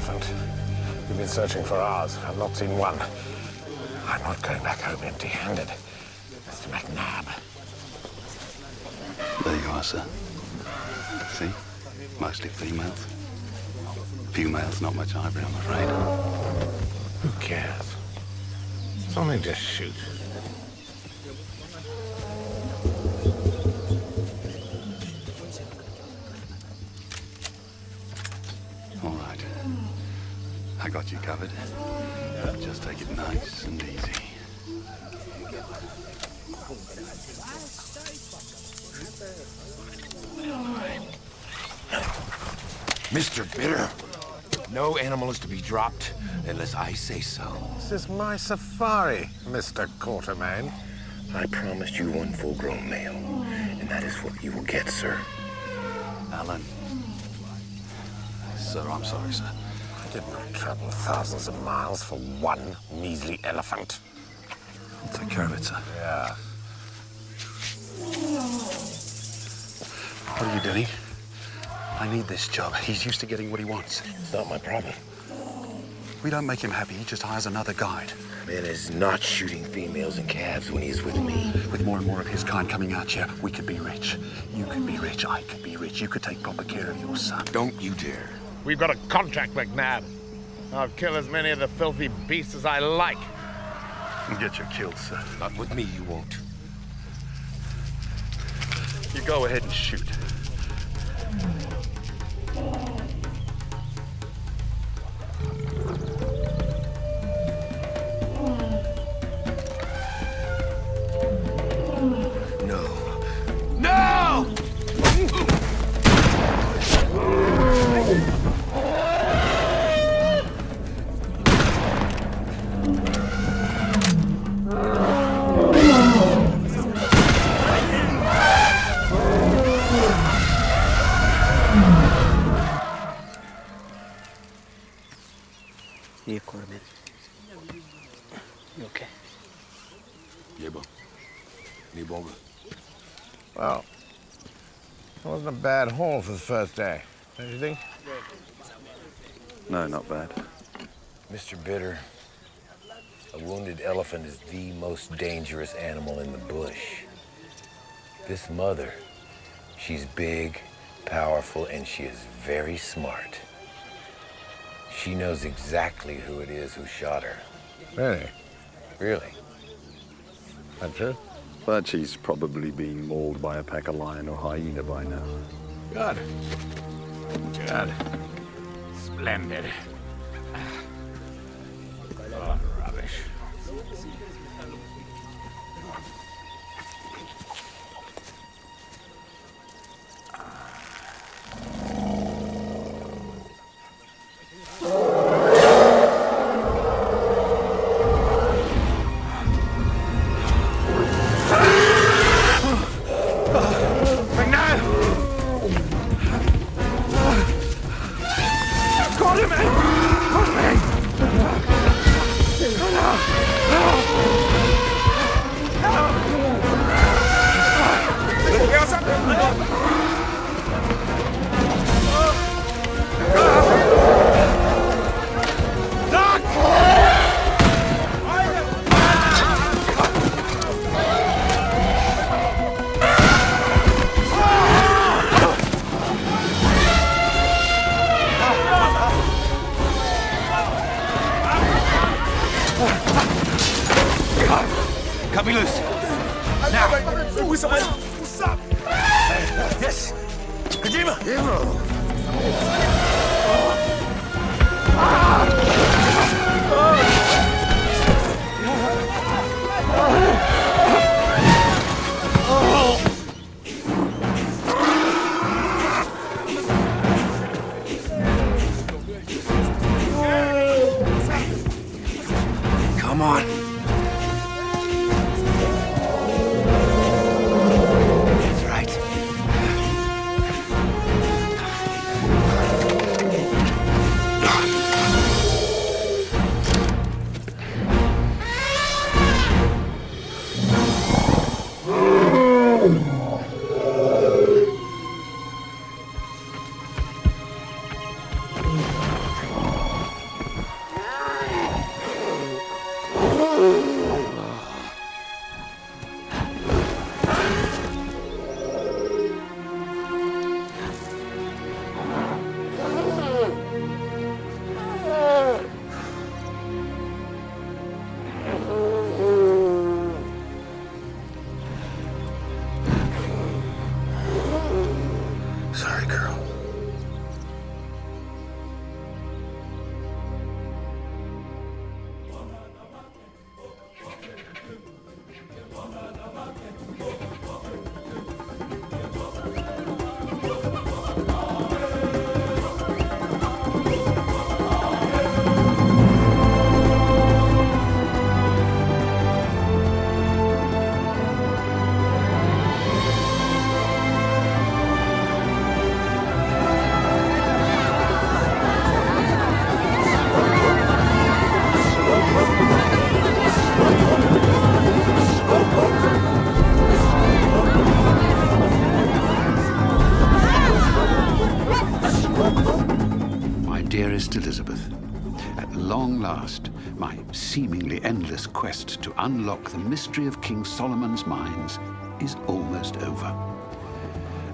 elephant. We've been searching for hours. I've not seen one. I'm not going back home empty-handed. Mr. McNabb. There you are, sir. See? Mostly females. Few males, not much ivory, I'm afraid. Who cares? It's only just shoot. All right. I got you covered. Just take it nice and easy. Mr. Bitter, no animal is to be dropped unless I say so. This is my safari, Mr. Quartermain. I promised you one full-grown male, and that is what you will get, sir. Alan. Sir, I'm sorry, sir. I did not travel thousands of miles for one measly elephant. I'll take care of it, sir. Yeah. What are you doing? I need this job. He's used to getting what he wants. It's not my problem. We don't make him happy. He just hires another guide. Man is not shooting females and calves when he's with me. With more and more of his kind coming out here, we could be rich. You could be rich. I could be rich. You could take proper care of your son. Don't you dare. We've got a contract, McNabb. I'll kill as many of the filthy beasts as I like. And get you killed, sir. Not with me, you won't. You go ahead and shoot. Yeah, Quartermain. You okay? Yeah, bro. Need longer. Well, it wasn't a bad haul for the first day, don't you think? No, not bad. Mr. Bitter, a wounded elephant is the most dangerous animal in the bush. This mother, she's big, powerful, and she is very smart. She knows exactly who it is who shot her. Really? Really? That true? But she's probably been mauled by a pack of lion or hyena by now. Good. Good. Splendid. Oh, rubbish. Cut me loose. Now. What's up? Yes. Kojima. Come on. That's right. Sorry, girl. Dearest Elizabeth, at long last, my seemingly endless quest to unlock the mystery of King Solomon's mines is almost over.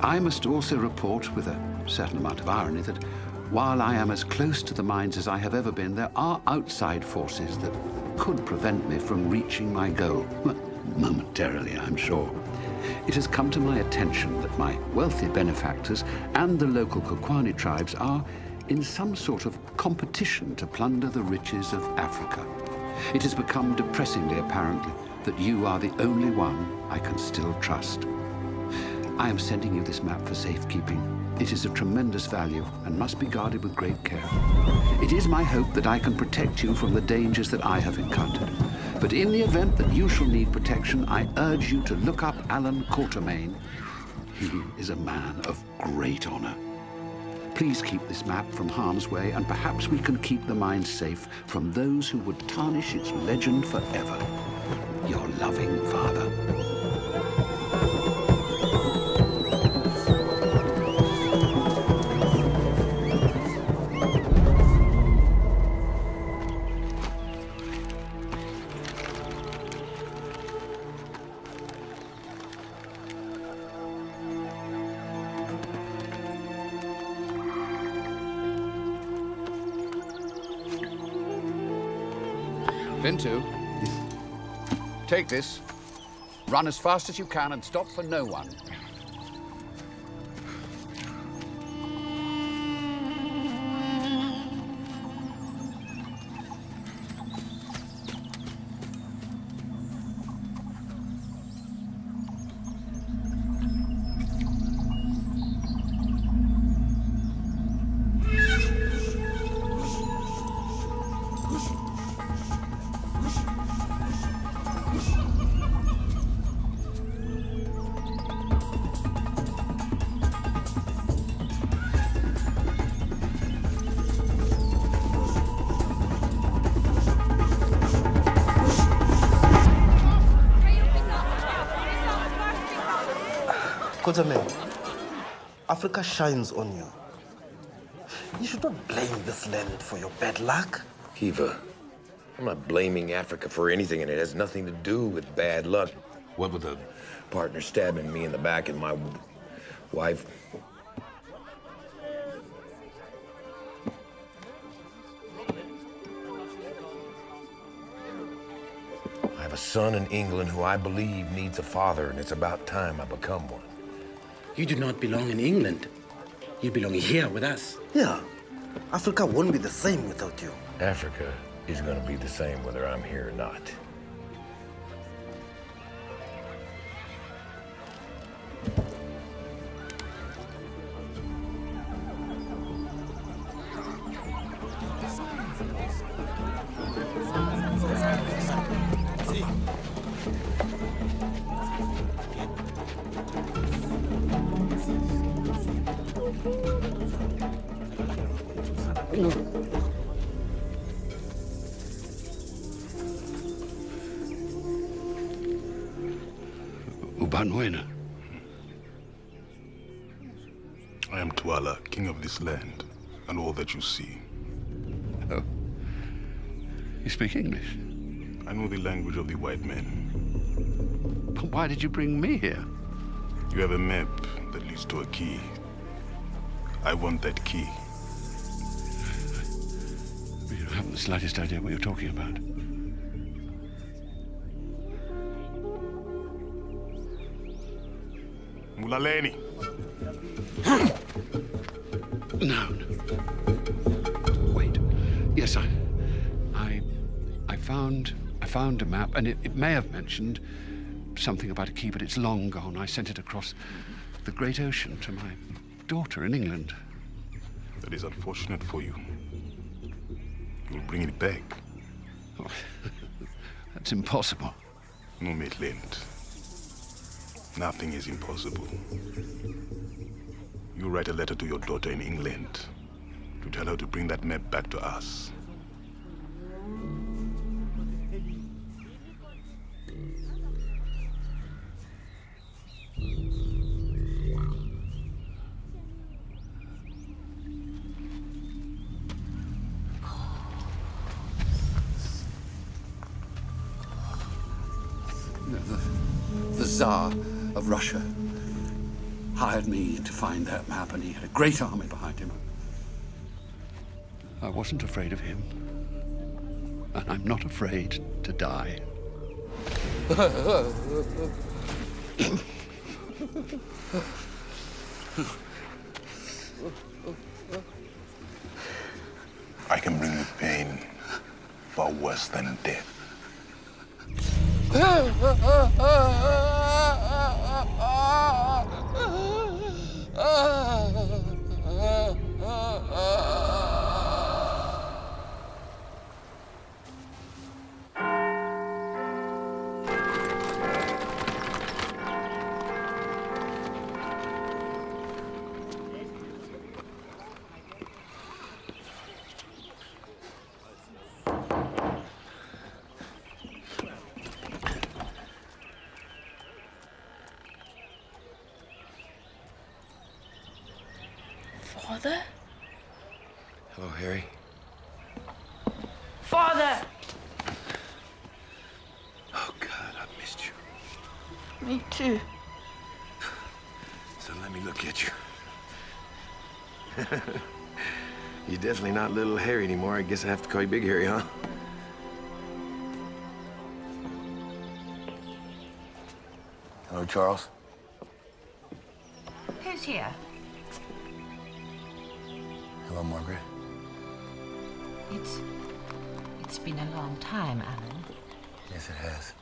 I must also report, with a certain amount of irony, that while I am as close to the mines as I have ever been, there are outside forces that could prevent me from reaching my goal. Momentarily, I'm sure. It has come to my attention that my wealthy benefactors and the local Kukwani tribes are in some sort of competition to plunder the riches of Africa. It has become depressingly apparent that you are the only one I can still trust. I am sending you this map for safekeeping. It is of tremendous value and must be guarded with great care. It is my hope that I can protect you from the dangers that I have encountered. But in the event that you shall need protection, I urge you to look up Alan Quatermain. He is a man of great honor. Please keep this map from harm's way, and perhaps we can keep the mine safe from those who would tarnish its legend forever. Your loving father. Bintu, take this, run as fast as you can and stop for no one. Quatermain, Africa shines on you. You should not blame this land for your bad luck. Kiva, I'm not blaming Africa for anything, and it has nothing to do with bad luck. What with the Partner stabbing me in the back and my wife. I have a son in England who I believe needs a father, and it's about time I become one. You do not belong in England. You belong here with us. Yeah, Africa won't be the same without you. Africa is going to be the same whether I'm here or not. Ubanwena. I am Tuala, king of this land, and all that you see. Oh. You speak English? I know the language of the white men. But why did you bring me here? You have a map that leads to a key. I want that key. You haven't the slightest idea what you're talking about. Mulaleni. No. Wait. Yes, I found a map, and it may have mentioned something about a key, but it's long gone. I sent it across the great ocean to my daughter in England. That is unfortunate for you. You'll bring it back. Oh, that's impossible. No, Maitland. Nothing is impossible. You write a letter to your daughter in England to tell her to bring that map back to us. The Tsar of Russia hired me to find that map, and he had a great army behind him. I wasn't afraid of him, and I'm not afraid to die. I can bring you pain far worse than death. Father? Hello, Harry. Father! Oh, God, I've missed you. Me too. So let me look at you. You're definitely not little Harry anymore. I guess I have to call you Big Harry, huh? Hello, Charles. Who's here? Hello, Margaret. It's been a long time, Alan. Yes, it has.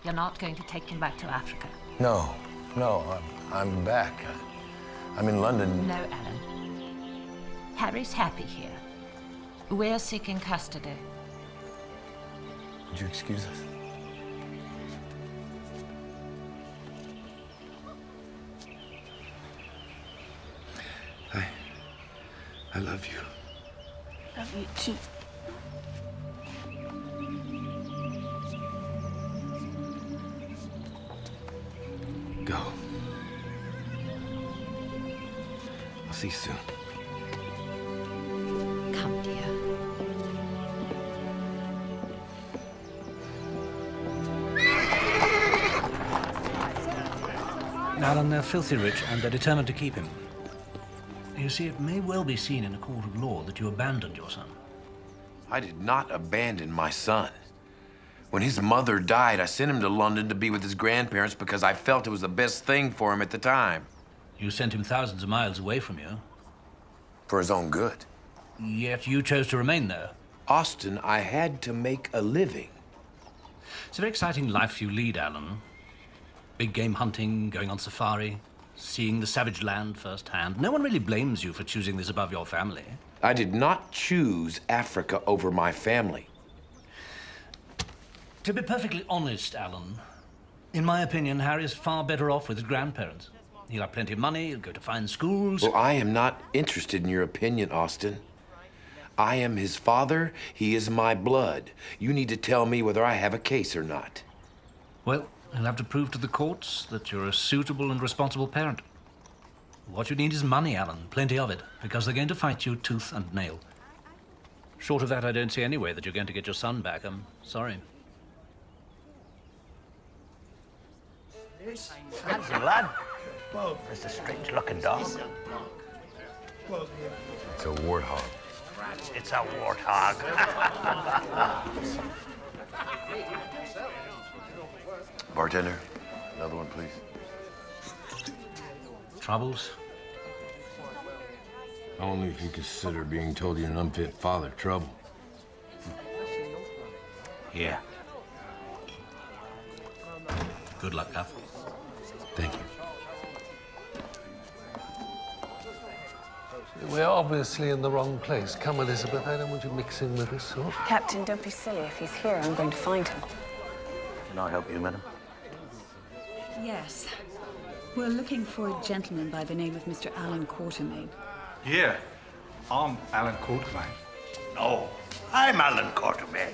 You're not going to take him back to Africa? No, I'm back. I'm in London. No, Alan. Harry's happy here. We're seeking custody. Would you excuse us? I love you. Love you too. Go. I'll see you soon. Come, dear. Alan, they're filthy rich, and they're determined to keep him. You see, it may well be seen in a court of law that you abandoned your son. I did not abandon my son. When his mother died, I sent him to London to be with his grandparents because I felt it was the best thing for him at the time. You sent him thousands of miles away from you. For his own good. Yet you chose to remain there. Austin, I had to make a living. It's a very exciting life you lead, Alan. Big game hunting, going on safari, seeing the savage land firsthand. No one really blames you for choosing this above your family. I did not choose Africa over my family. To be perfectly honest, Alan, in my opinion, Harry is far better off with his grandparents. He'll have plenty of money, he'll go to fine schools. Well, I am not interested in your opinion, Austin. I am his father, he is my blood. You need to tell me whether I have a case or not. Well, he'll have to prove to the courts that you're a suitable and responsible parent. What you need is money, Alan, plenty of it, because they're going to fight you tooth and nail. Short of that, I don't see any way that you're going to get your son back. I'm sorry. Fancy, lad. It's a strange-looking dog. It's a warthog. It's a warthog. Bartender, another one, please. Troubles? Only if you consider being told you're an unfit father trouble. Here. Good luck, Duff. Thank you. We're obviously in the wrong place. Come, Elizabeth, I don't want you mixing with this sort. Captain, don't be silly. If he's here, I'm going to find him. Can I help you, madam? Yes. We're looking for a gentleman by the name of Mr. Alan Quatermain. Yeah, I'm Alan Quatermain. No, I'm Alan Quatermain.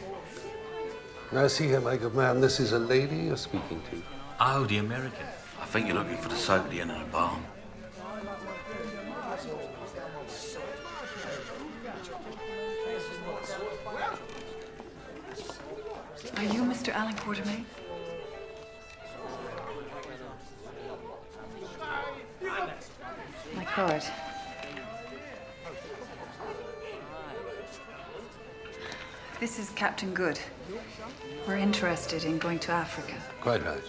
Now, see here, my good man, this is a lady you're speaking to. Oh, the American. I think you're looking for the soap at the end of the barn. Are you Mr. Alan Quatermain? My card. This is Captain Good. We're interested in going to Africa. Quite right.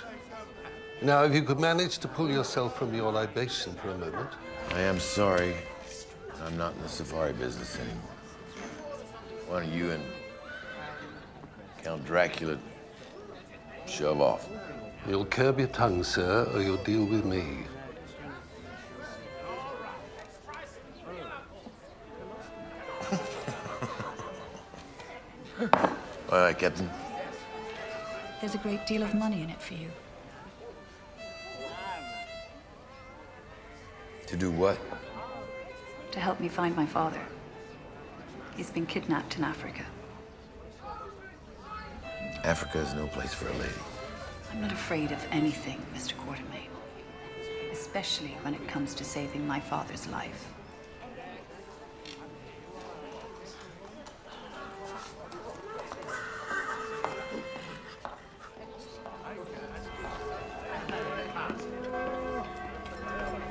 Now, if you could manage to pull yourself from your libation for a moment. I am sorry. I'm not in the safari business anymore. Why don't you and Count Dracula shove off? You'll curb your tongue, sir, or you'll deal with me. All right, Captain. There's a great deal of money in it for you. To do what? To help me find my father. He's been kidnapped in Africa. Africa is no place for a lady. I'm not afraid of anything, Mr. Quatermain. Especially when it comes to saving my father's life.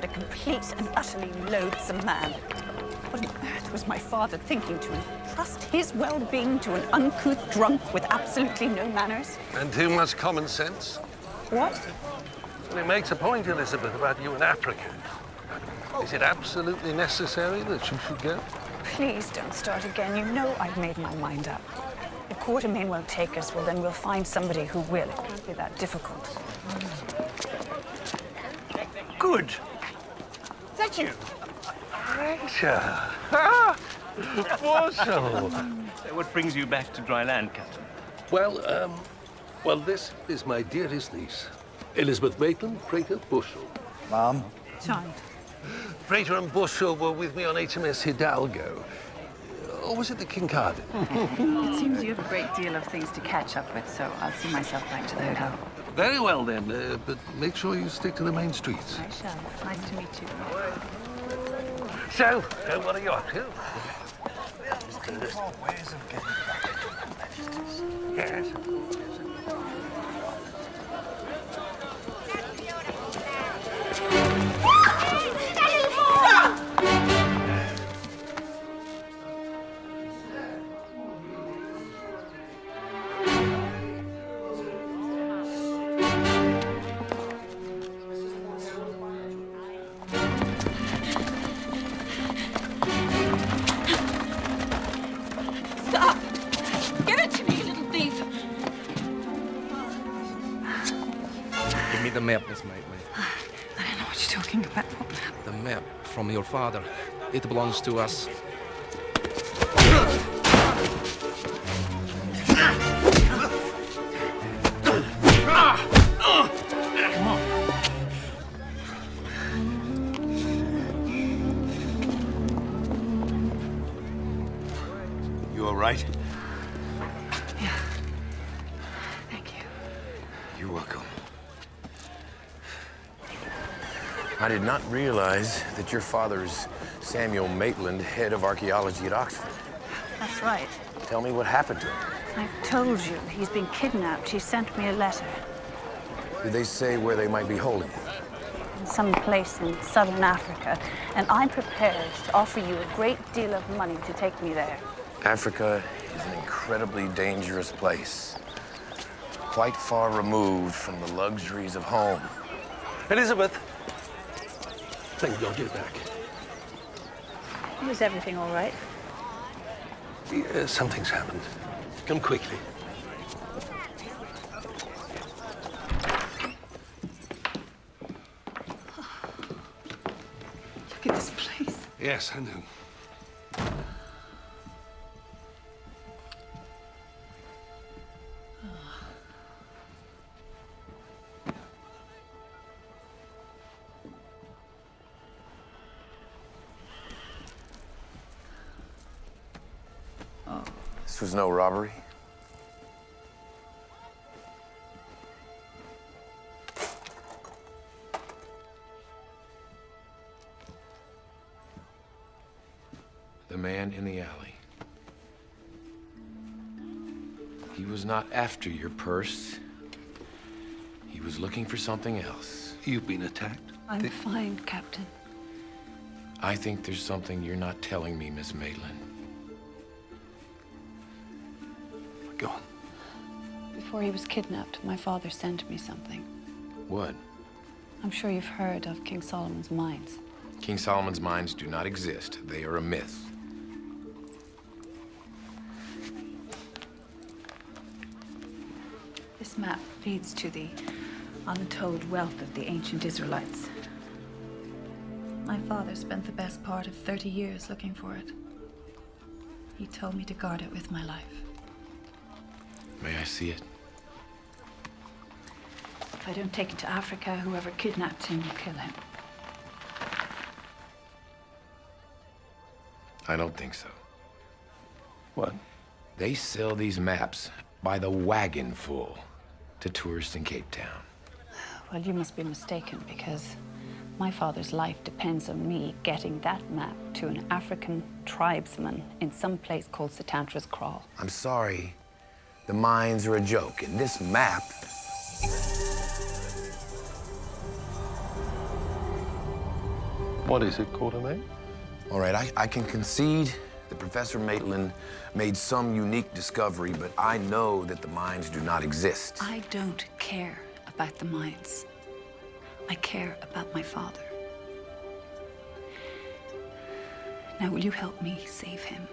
A complete and utterly loathsome man. What on earth was my father thinking to entrust his well-being to an uncouth drunk with absolutely no manners? And too much common sense. What? Well, he makes a point, Elizabeth, about you in Africa. Is it absolutely necessary that you should go? Please don't start again. You know I've made my mind up. If Quatermain won't take us, well, then we'll find somebody who will. It can't be that difficult. Good. Is that you? Adventure. Ah! Bushel. What brings you back to dry land, Captain? Well, this is my dearest niece, Elizabeth Maitland, Prater Bushel. Mom? Child. Prater and Bushel were with me on HMS Hidalgo. Or was it the Kincardine? It seems you have a great deal of things to catch up with, so I'll see myself back to the hotel. Very well, then. But make sure you stick to the main streets. I shall. Nice to meet you. So, what are you up to? Ways of getting back to the Yes. Stop! Give it to me, you little thief! Give me the map, Miss Maitland. I don't know what you're talking about. What map? The map from your father. It belongs to us. You all right? Yeah. Thank you. You're welcome. I did not realize that your father is Samuel Maitland, head of archaeology at Oxford. That's right. Tell me what happened to him. I've told you. He's been kidnapped. He sent me a letter. Did they say where they might be holding him? In some place in southern Africa. And I'm prepared to offer you a great deal of money to take me there. Africa is an incredibly dangerous place. Quite far removed from the luxuries of home. Elizabeth. Thank God you're back. Was everything all right? Something's happened. Come quickly. Look at this place. Yes, I know. This was no robbery. The man in the alley. He was not after your purse. He was looking for something else. You've been attacked? I'm fine, Captain. I think there's something you're not telling me, Miss Maitland. Go on. Before he was kidnapped, my father sent me something. What? I'm sure you've heard of King Solomon's mines. King Solomon's mines do not exist. They are a myth. This map leads to the untold wealth of the ancient Israelites. My father spent the best part of 30 years looking for it. He told me to guard it with my life. May I see it? If I don't take it to Africa, whoever kidnapped him will kill him. I don't think so. What? They sell these maps by the wagon full to tourists in Cape Town. Well, you must be mistaken, because my father's life depends on me getting that map to an African tribesman in some place called Satantra's Kraal. I'm sorry. The mines are a joke, and this map... What is it, Quatermain? All right, I can concede that Professor Maitland made some unique discovery, but I know that the mines do not exist. I don't care about the mines. I care about my father. Now, will you help me save him?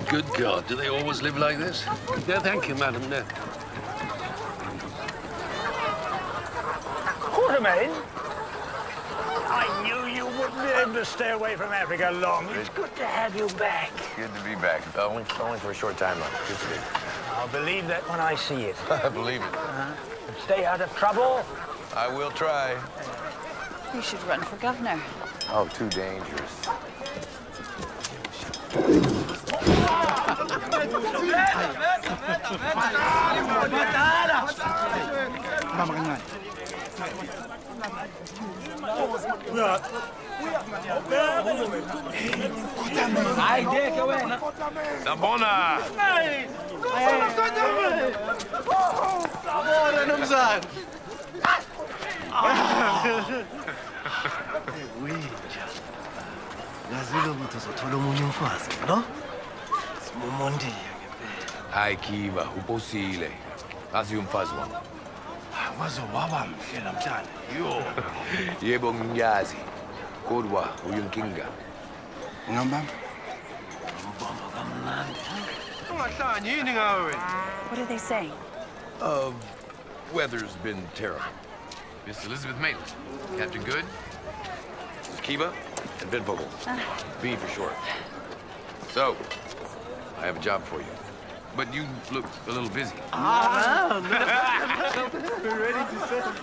Good God, do they always live like this? No, thank you, madam, no. Quatermain? I knew you wouldn't be able to stay away from Africa long. It's good to have you back. Good to be back. Only for a short time, though. Good to be. I'll believe that when I see it. I believe it. Stay out of trouble. I will try. You should run for governor. Oh, too dangerous. Nabona! Aikiva, uposile. Asi umfazi wami. Wazo waba mhle namhlanje. Yo. Yebo ngiyazi. Kodwa uyinkinga. Ngamba. Mbombo kamnandi. What are they saying? Weather's been terrible. Miss Elizabeth Maitland. Captain Good. This is Kiva and Vidvogel. V for short. So, I have a job for you. But you look a little busy. We're ready to settle.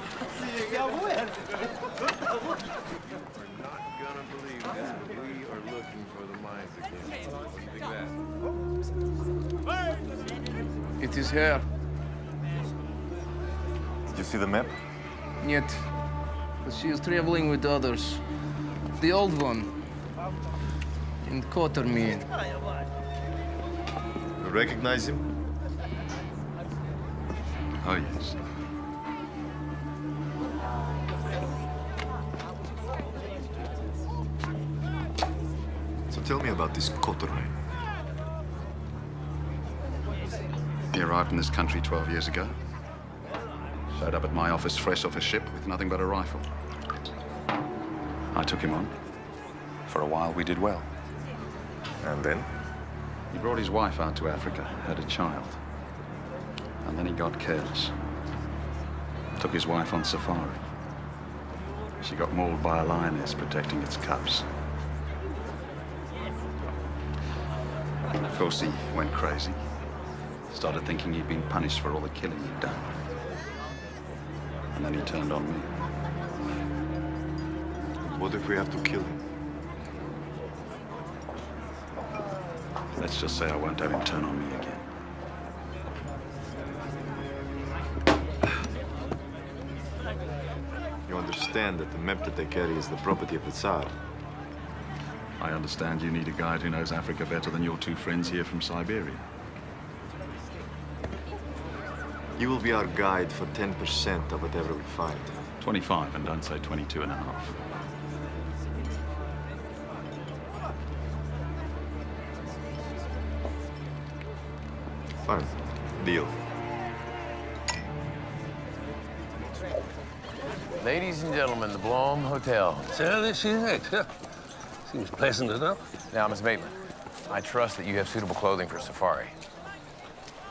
Not gonna believe this, but we are looking for the mines again. What do you think of that? It is her. Did you see the map? Yet. But she is traveling with others. The old one. In Quatermain. You recognize him? Oh, yes. So tell me about this Quatermain. He arrived in this country 12 years ago. Showed up at my office fresh off a ship with nothing but a rifle. I took him on. For a while, we did well. And then? He brought his wife out to Africa, had a child. And then he got careless. Took his wife on safari. She got mauled by a lioness protecting its cubs. Of course, he went crazy. Started thinking he'd been punished for all the killing he'd done. And then he turned on me. What if we have to kill him? Let's just say I won't have him turn on me again. You understand that the map that they carry is the property of the Tsar. I understand you need a guide who knows Africa better than your two friends here from Siberia. You will be our guide for 10% of whatever we find. 25, and don't say 22 and a half. Fine. Deal. Ladies and gentlemen, the Blom Hotel. So this is it. Seems pleasant enough. Now, Miss Maitland, I trust that you have suitable clothing for safari.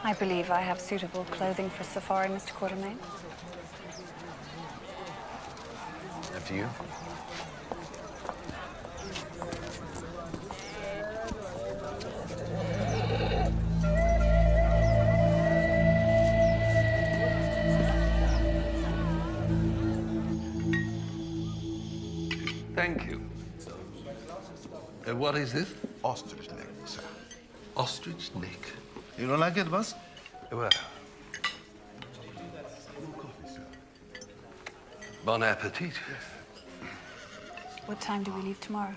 I believe I have suitable clothing for safari, Mr. Quatermain. Up to you. Thank you. What is this? Ostrich neck, sir. Ostrich neck. You don't like it, boss? Well. Bon appetit. What time do we leave tomorrow?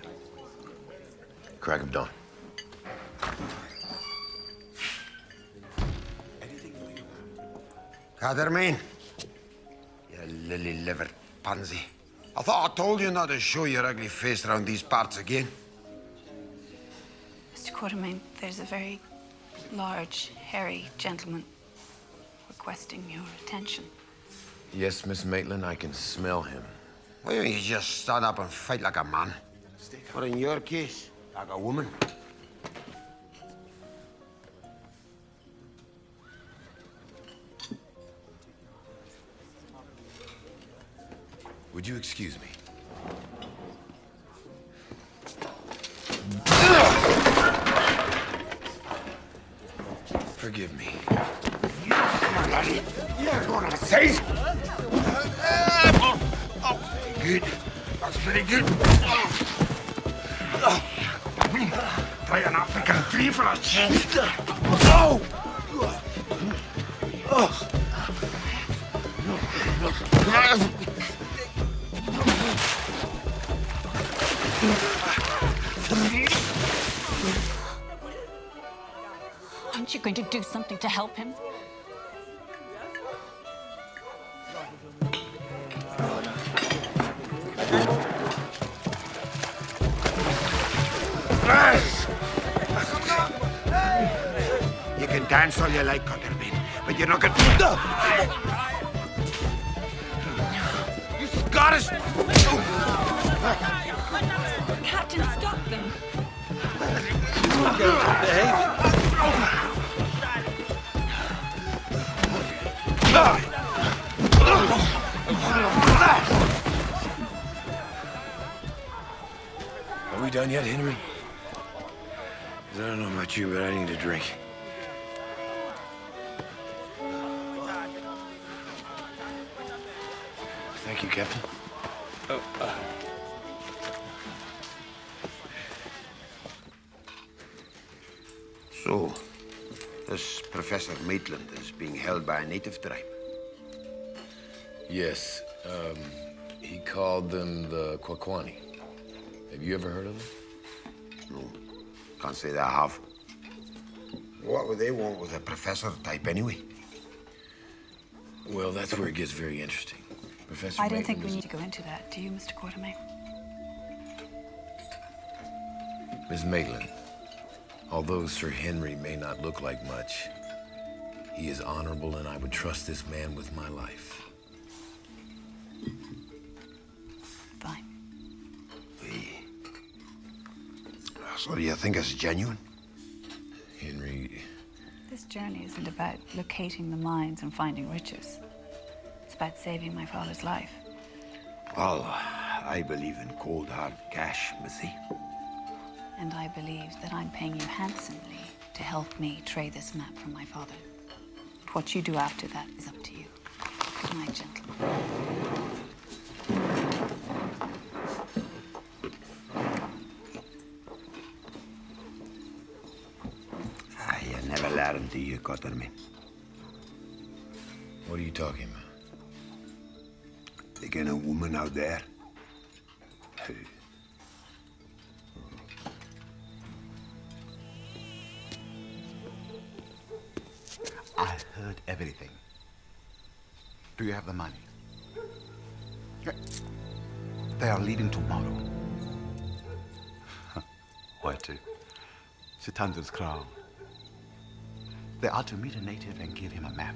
Crack of dawn. Quatermain, you lily-livered pansy. I thought I told you not to show your ugly face around these parts again. Mr. Quatermain, there's a very large, hairy gentleman requesting your attention. Yes, Miss Maitland, I can smell him. Why don't you just stand up and fight like a man? Or in your case, like a woman. Would you excuse me? Forgive me. You're going to say. Good. That's very good. Play an African tree for a change. Oh! Aren't you going to do something to help him? You can dance all you like, Quatermain, but you're not going to... You Scottish... Captain, stop them! done yet, Henry? 'Cause I don't know about you, but I need a drink. Thank you, Captain. So, this Professor Maitland is being held by a native tribe. Yes, he called them the Kwakwani. Have you ever heard of them? No, can't say that I have. What would they want with a professor type anyway? Well, that's where it gets very interesting. Professor I don't Maitland think we is- need to go into that, do you, Mr. Quartermain? Miss Maitland, although Sir Henry may not look like much, he is honorable, and I would trust this man with my life. Fine. So do you think it's genuine? Henry... This journey isn't about locating the mines and finding riches. It's about saving my father's life. Well, I believe in cold, hard cash, Missy. And I believe that I'm paying you handsomely to help me trade this map from my father. What you do after that is up to you. Good night, gentlemen. You never learn, do you, Cotterman? What are you talking about? Taking a woman out there. I heard everything. Do you have the money? They are leaving tomorrow. Where to? Sitander's crown. They are to meet a native and give him a map.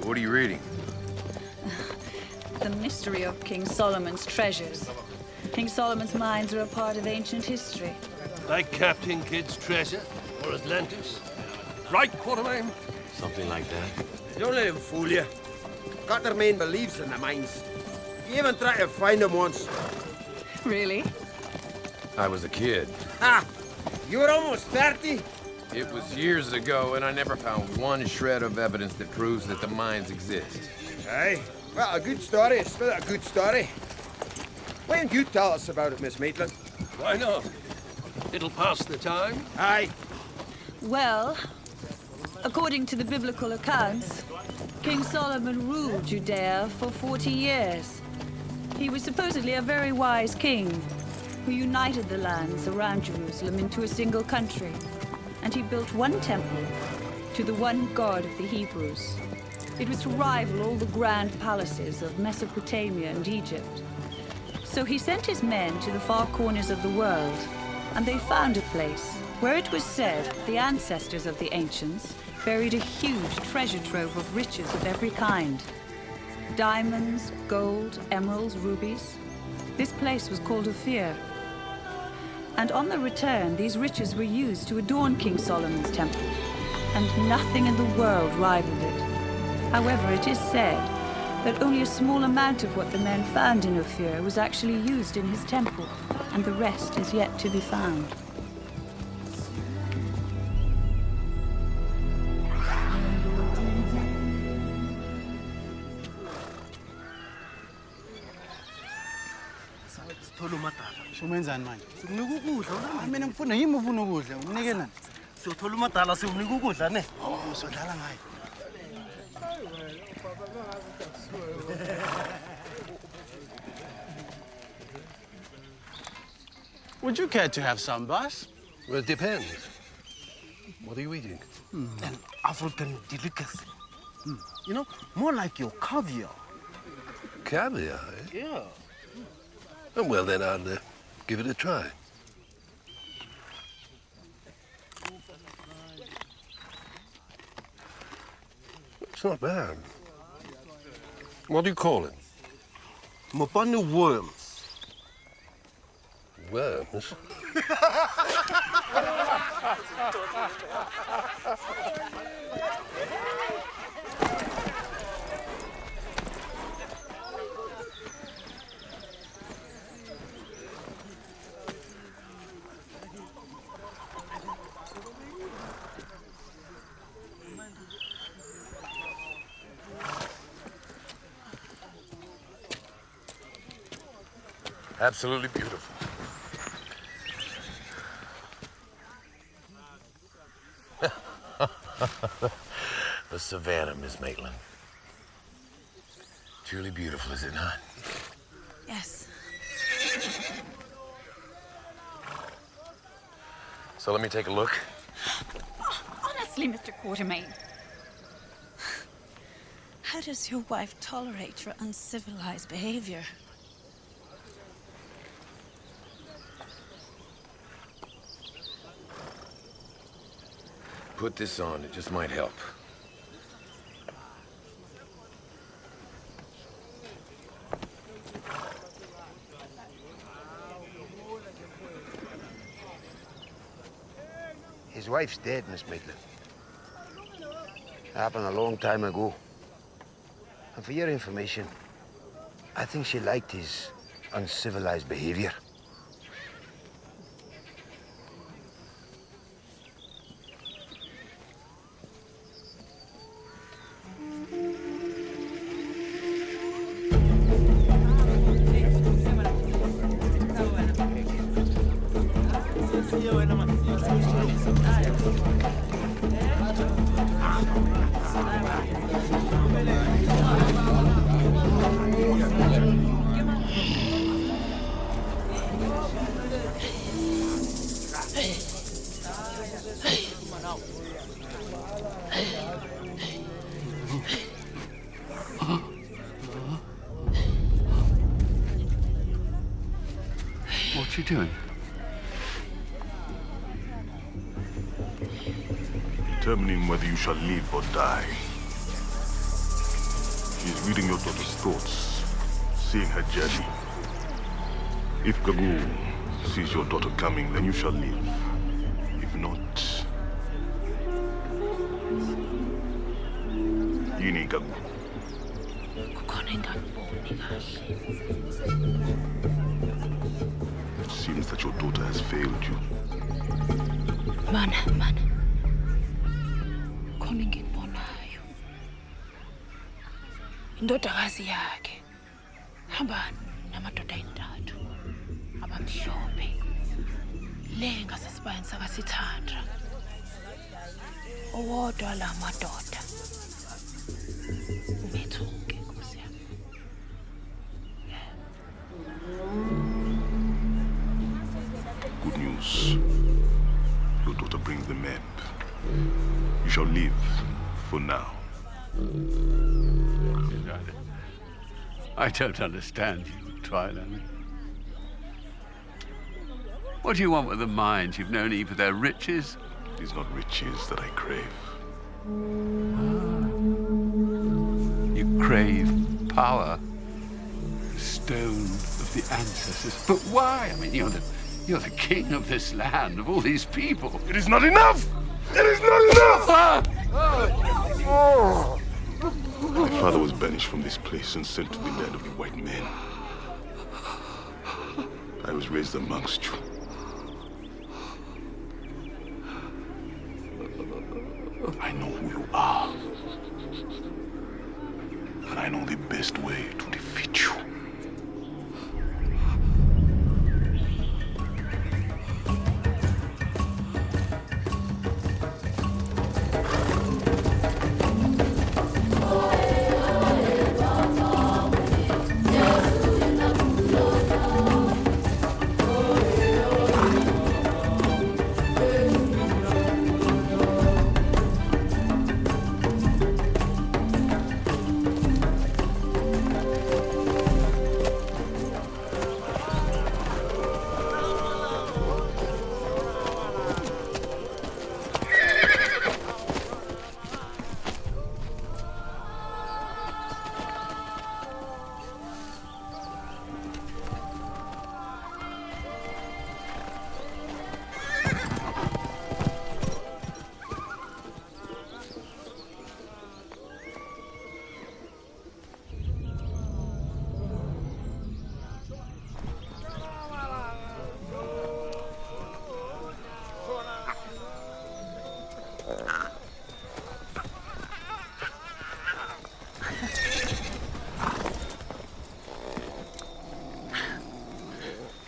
What are you reading? The mystery of King Solomon's treasures. King Solomon's mines are a part of ancient history. Like Captain Kidd's treasure, or Atlantis. Right, Quartermain? Something like that. Don't let him fool you. Cottermain believes in the mines. He even tried to find them once. Really? I was a kid. Ah! You were almost 30? It was years ago, and I never found one shred of evidence that proves that the mines exist. Aye. Well, a good story is still a good story. Why don't you tell us about it, Miss Maitland? Why not? It'll pass the time. Aye. Well, according to the biblical accounts, King Solomon ruled Judea for 40 years. He was supposedly a very wise king who united the lands around Jerusalem into a single country. And he built one temple to the one God of the Hebrews. It was to rival all the grand palaces of Mesopotamia and Egypt. So he sent his men to the far corners of the world and they found a place where it was said the ancestors of the ancients buried a huge treasure trove of riches of every kind. Diamonds, gold, emeralds, rubies. This place was called Ophir. And on the return, these riches were used to adorn King Solomon's temple, and nothing in the world rivaled it. However, it is said that only a small amount of what the men found in Ophir was actually used in his temple, and the rest is yet to be found. Umenzani manje? Sikunika ukudla. Mina ngifuna yimi ufuna ukudla. Unginike nani? Siyothola umadala siwunika ukudla ne. Oh, sodlala ngayo. Would you care to have some, boss? Well, it depends. What are you eating? An African delicacy. You know, more like your caviar. Caviar, eh? Yeah. Oh, well, then I'll give it a try. It's not bad. What do you call it? Mopane worms. Worms? Absolutely beautiful. The savannah, Miss Maitland. Truly beautiful, is it not? Yes. So let me take a look. Honestly, Mr. Quatermain, how does your wife tolerate your uncivilized behavior? Put this on, it just might help. His wife's dead, Miss Maitland. Happened a long time ago. And for your information, I think she liked his uncivilized behavior. What's she doing? Determining whether you shall live or die. She is reading your daughter's thoughts, seeing her journey. If Gagu sees your daughter coming, then you shall live. If not, Yini Gagu. It seems that your daughter has failed you. Mana. Khona engikubonayo. Indodakazi yakhe hamba namadoda ayintathu abamhlophe. Le ngasesibayeni sakaSithandra. Owodwa la madoda. Ubethuke Nkosi yami. Good news. Your daughter brings the map. You shall live for now. I don't understand you, Twyla. What do you want with the mines? You've no need for their riches. It is not riches that I crave. You crave power. The stone of the ancestors. But why? I mean, you're the king of this land, of all these people. It is not enough! It is not enough! My father was banished from this place and sent to the land of the white men. I was raised amongst you. I know who you are. And I know the best way to defeat you.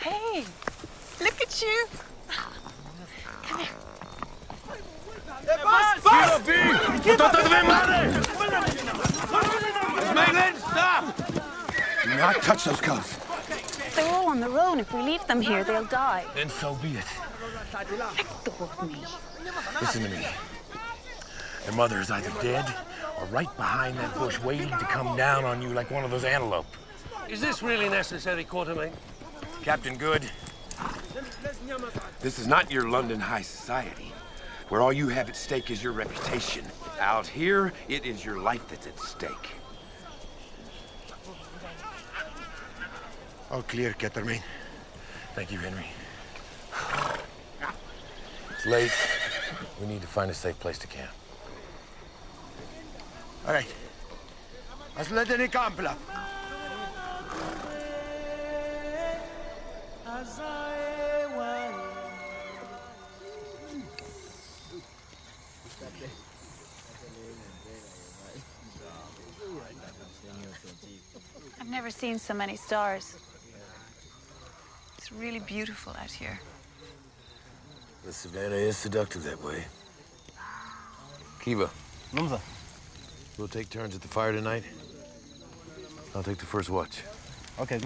Hey, look at you. Come here. Maitland, stop! Do not touch those cubs. They're all on their own. If we leave them here, they'll die. Then so be it. Let go of me. Listen to me. Their mother is either dead or right behind that bush waiting to come down on you like one of those antelope. Is this really necessary, Quatermain? Captain Good, this is not your London high society, where all you have at stake is your reputation. Out here, it is your life that's at stake. All clear, Quatermain. Thank you, Henry. It's late. We need to find a safe place to camp. All right. Asledeni kampla. I've never seen so many stars. It's really beautiful out here. The savannah is seductive that way. Kiva. Numza. We'll take turns at the fire tonight. I'll take the first watch. Okay,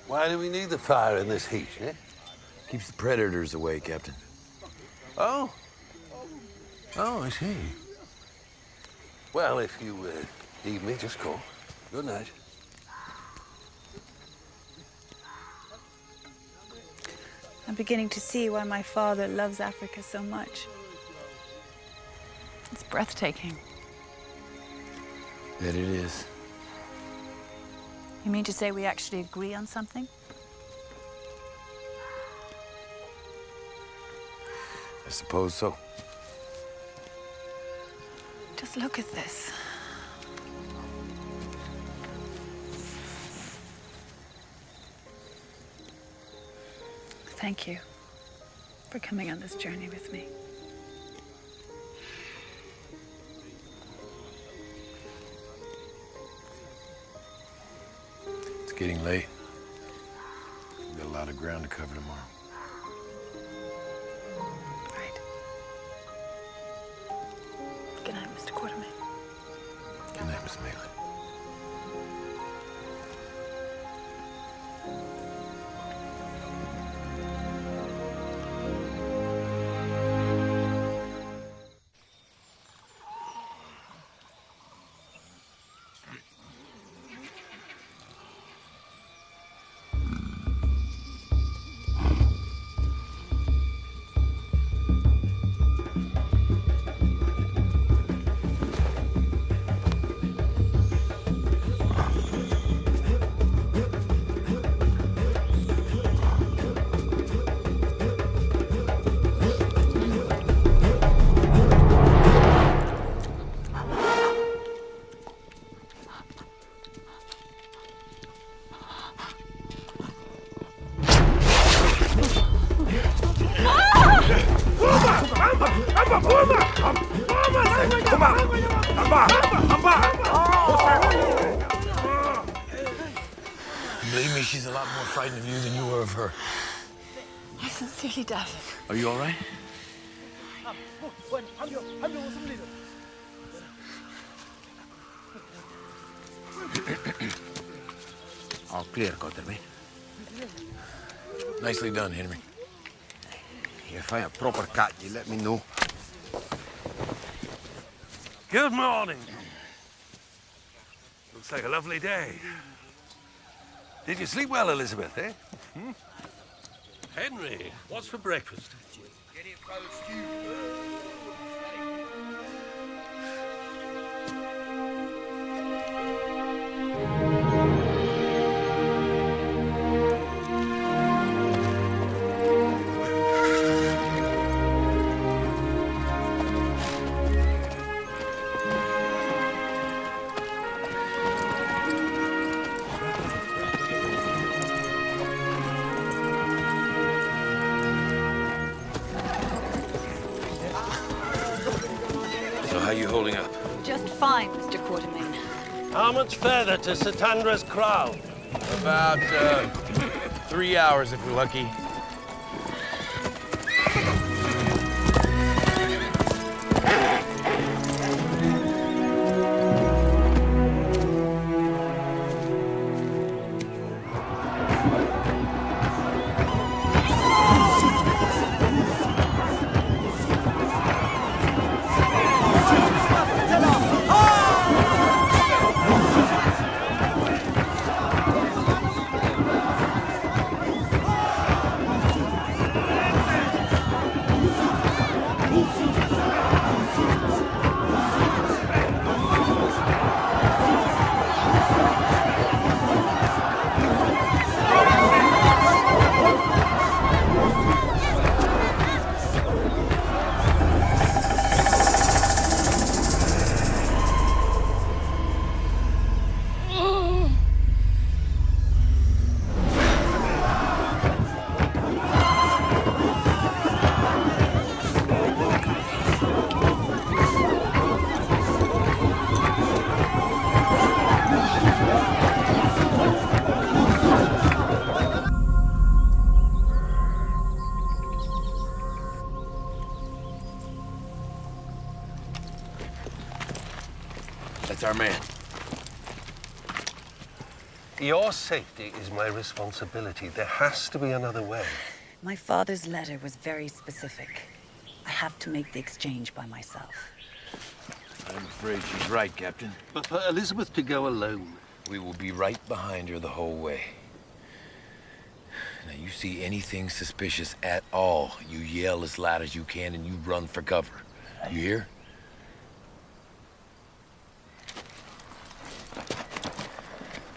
Why do we need the fire in this heat, eh? Keeps the predators away, Captain. Oh? Oh, I see. Well, if you need me, just call. Good night. I'm beginning to see why my father loves Africa so much. It's breathtaking. That it is. You mean to say we actually agree on something? I suppose so. Just look at this. Thank you for coming on this journey with me. It's getting late. We've got a lot of ground to cover tomorrow. Good night, Mr. Quatermain. Good night, Miss Maitland. Come on! Believe me, she's a lot more frightened of you than you were of her. I sincerely doubt it. Are you all right? All clear, Quatermain. Nicely done, Henry. If I have proper cat, you let me know. Good morning. Looks like a lovely day. Did you sleep well, Elizabeth, eh? Henry, what's for breakfast? So how you holding up? Just fine, Mr. Quatermain. How much further to Satandra's crown? About 3 hours if we're lucky. That's our man. Your safety is my responsibility. There has to be another way. My father's letter was very specific. I have to make the exchange by myself. I'm afraid she's right, Captain. But for Elizabeth to go alone... We will be right behind her the whole way. Now, you see anything suspicious at all, you yell as loud as you can and you run for cover. You hear?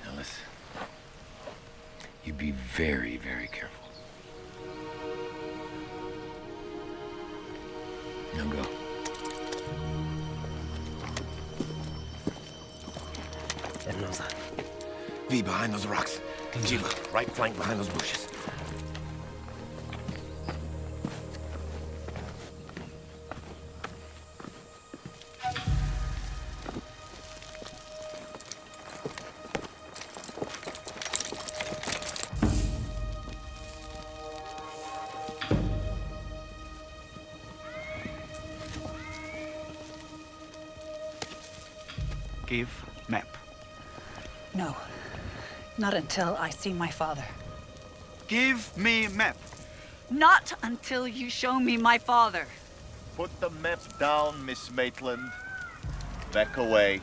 Now listen. You be very, very careful. Now go. V behind those rocks. Jiva, right flank behind those bushes. Give map. No. Not until I see my father. Give me map. Not until you show me my father. Put the map down, Miss Maitland. Back away.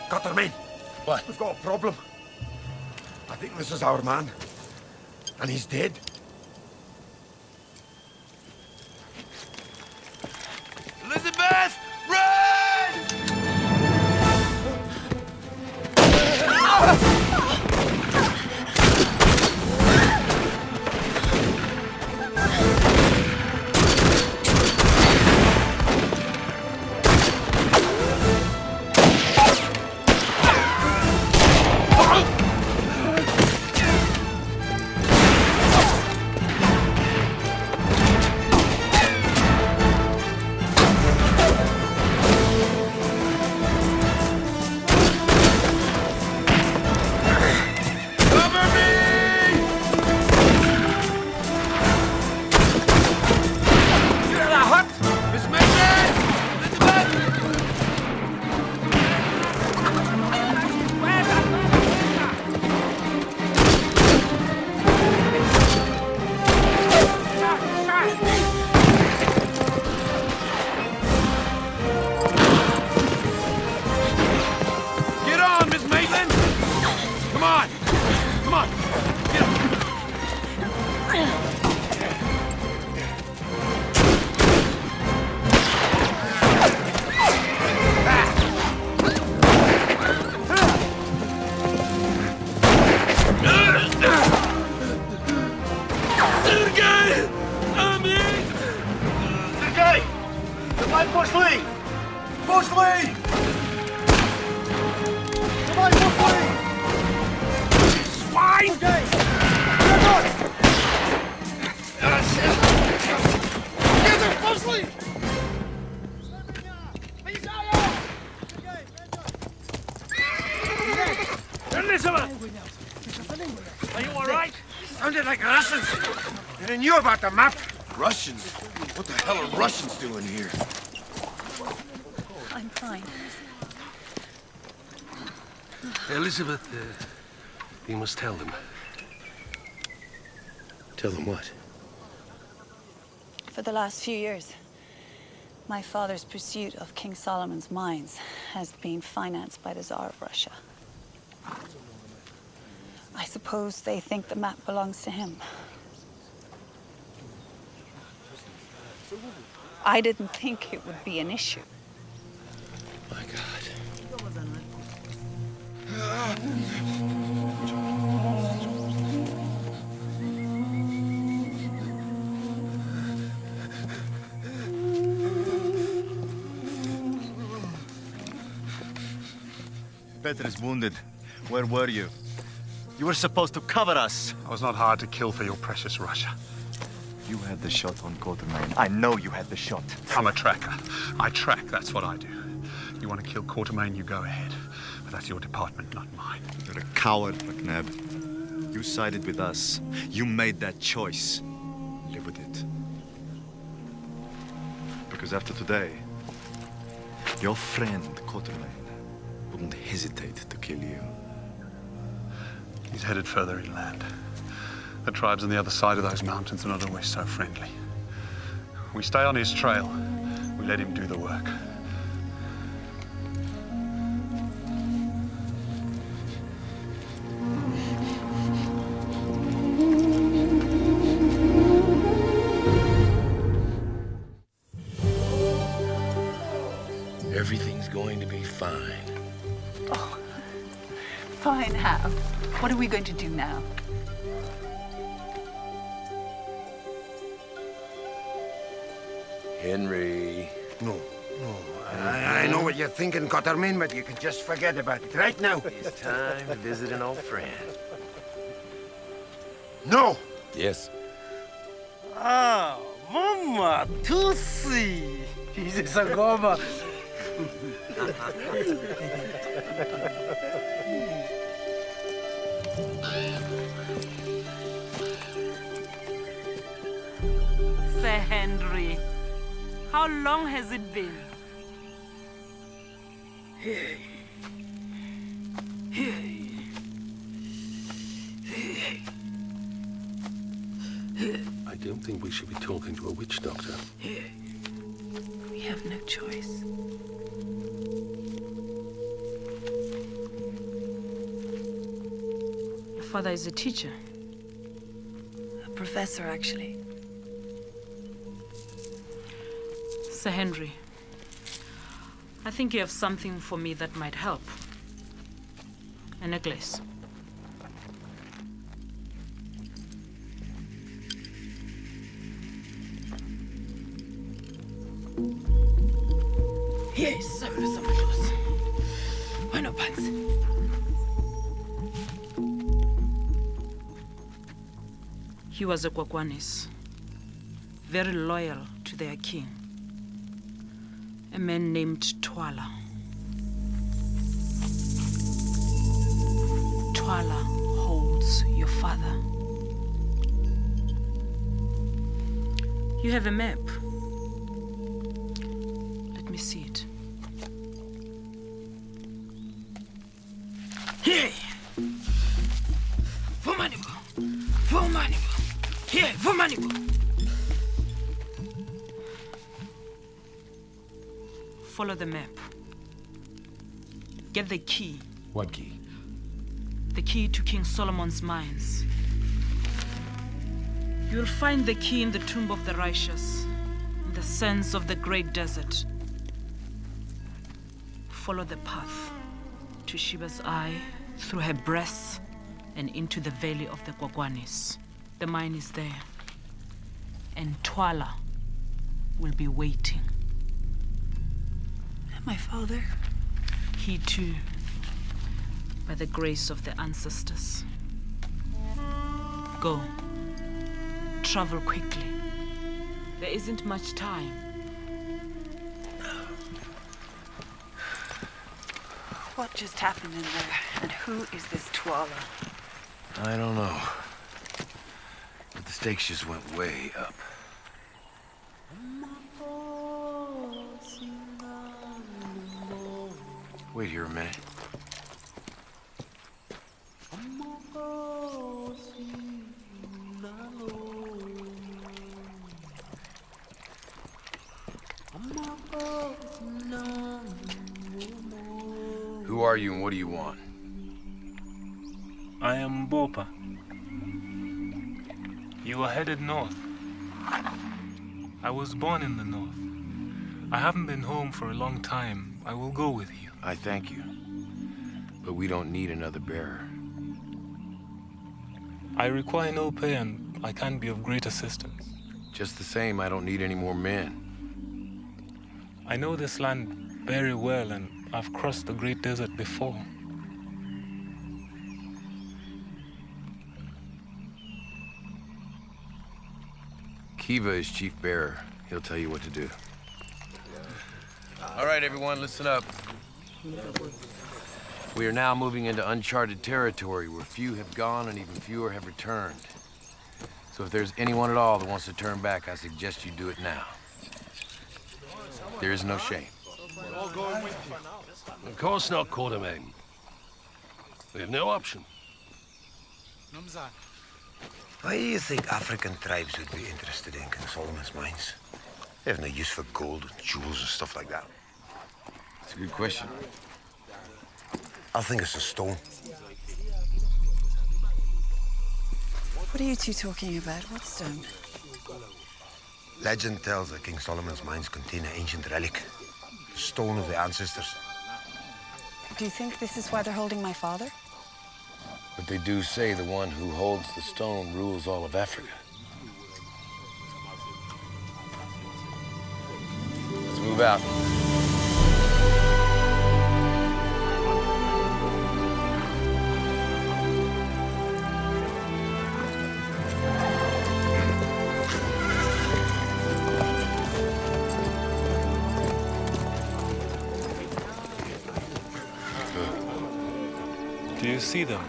Quatermain! What? We've got a problem. I think this is our man. And he's dead. Elizabeth! Run! Are you all right? Sounded like Russians. And I knew about the map. Russians? What the hell are Russians doing here? I'm fine. Elizabeth, you must tell them. Tell them what? For the last few years, my father's pursuit of King Solomon's mines has been financed by the Tsar of Russia. I suppose they think the map belongs to him. I didn't think it would be an issue. My God. Peter is wounded. Where were you? You were supposed to cover us. I was not hard to kill for your precious Russia. You had the shot on Quatermain. I know you had the shot. I'm a tracker. I track, that's what I do. You want to kill Quatermain, you go ahead. But that's your department, not mine. You're a coward, McNabb. You sided with us. You made that choice. Live with it. Because after today, your friend Quatermain wouldn't hesitate to kill you. He's headed further inland. The tribes on the other side of those mountains are not always so friendly. We stay on his trail. We let him do the work. Everything's going to be fine. Oh, fine how? What are we going to do now? Henry. No. I know what you're thinking, Quatermain, but you can just forget about it right now. It's time to visit an old friend. No! Yes. Ah, Mama, Tusi. Jesus, Agoma. Sir Henry, how long has it been? I don't think we should be talking to a witch doctor. We have no choice. Your father is a teacher. A professor, actually. Sir Henry, I think you have something for me that might help. A necklace. Yes, why no pants? He was a Kwakwanis, very loyal to their king. A man named Twala. Twala holds your father. You have a map. Let me see it. Here! Vumanibo! Here, Vumanibo! Follow the map. Get the key. What key? The key to King Solomon's mines. You'll find the key in the tomb of the righteous, in the sands of the great desert. Follow the path to Sheba's eye, through her breasts, and into the valley of the Kwakwanis. The mine is there, and Twala will be waiting. My father? He too, by the grace of the ancestors. Go. Travel quickly. There isn't much time. What just happened in there? And who is this Tuala? I don't know. But the stakes just went way up. Wait here a minute. Who are you and what do you want? I am Bopa. You are headed north. I was born in the north. I haven't been home for a long time. I will go with you. I thank you. But we don't need another bearer. I require no pay and I can be of great assistance. Just the same, I don't need any more men. I know this land very well and I've crossed the Great Desert before. Kiva is chief bearer. He'll tell you what to do. All right, everyone, listen up. We are now moving into uncharted territory where few have gone and even fewer have returned. So if there's anyone at all that wants to turn back, I suggest you do it now. There is no shame. Of course not, Quatermain. We have no option. Why do you think African tribes would be interested in King Solomon's mines? They have no use for gold and jewels and stuff like that. That's a good question. I think it's a stone. What are you two talking about? What stone? Legend tells that King Solomon's mines contain an ancient relic, the stone of the ancestors. Do you think this is why they're holding my father? But they do say the one who holds the stone rules all of Africa. Let's move out. Do you see them?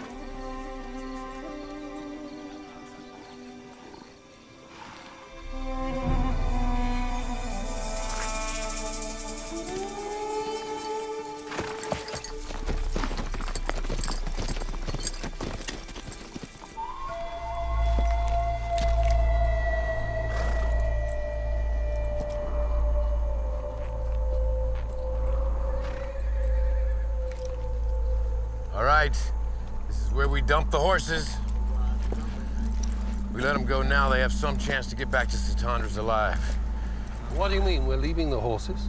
All right, this is where we dump the horses. We let them go now, they have some chance to get back to Satandras alive. What do you mean, we're leaving the horses?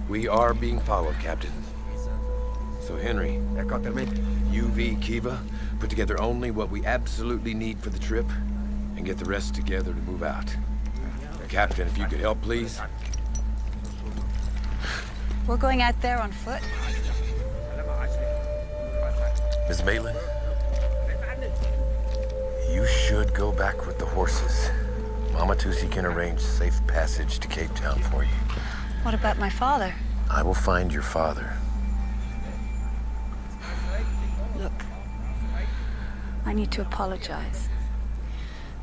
We are being followed, Captain. So Henry, you, V, Kiva, put together only what we absolutely need for the trip and get the rest together to move out. Captain, if you could help, please. We're going out there on foot? Miss Maitland, you should go back with the horses. Mama Tusi can arrange safe passage to Cape Town for you. What about my father? I will find your father. Look, I need to apologize.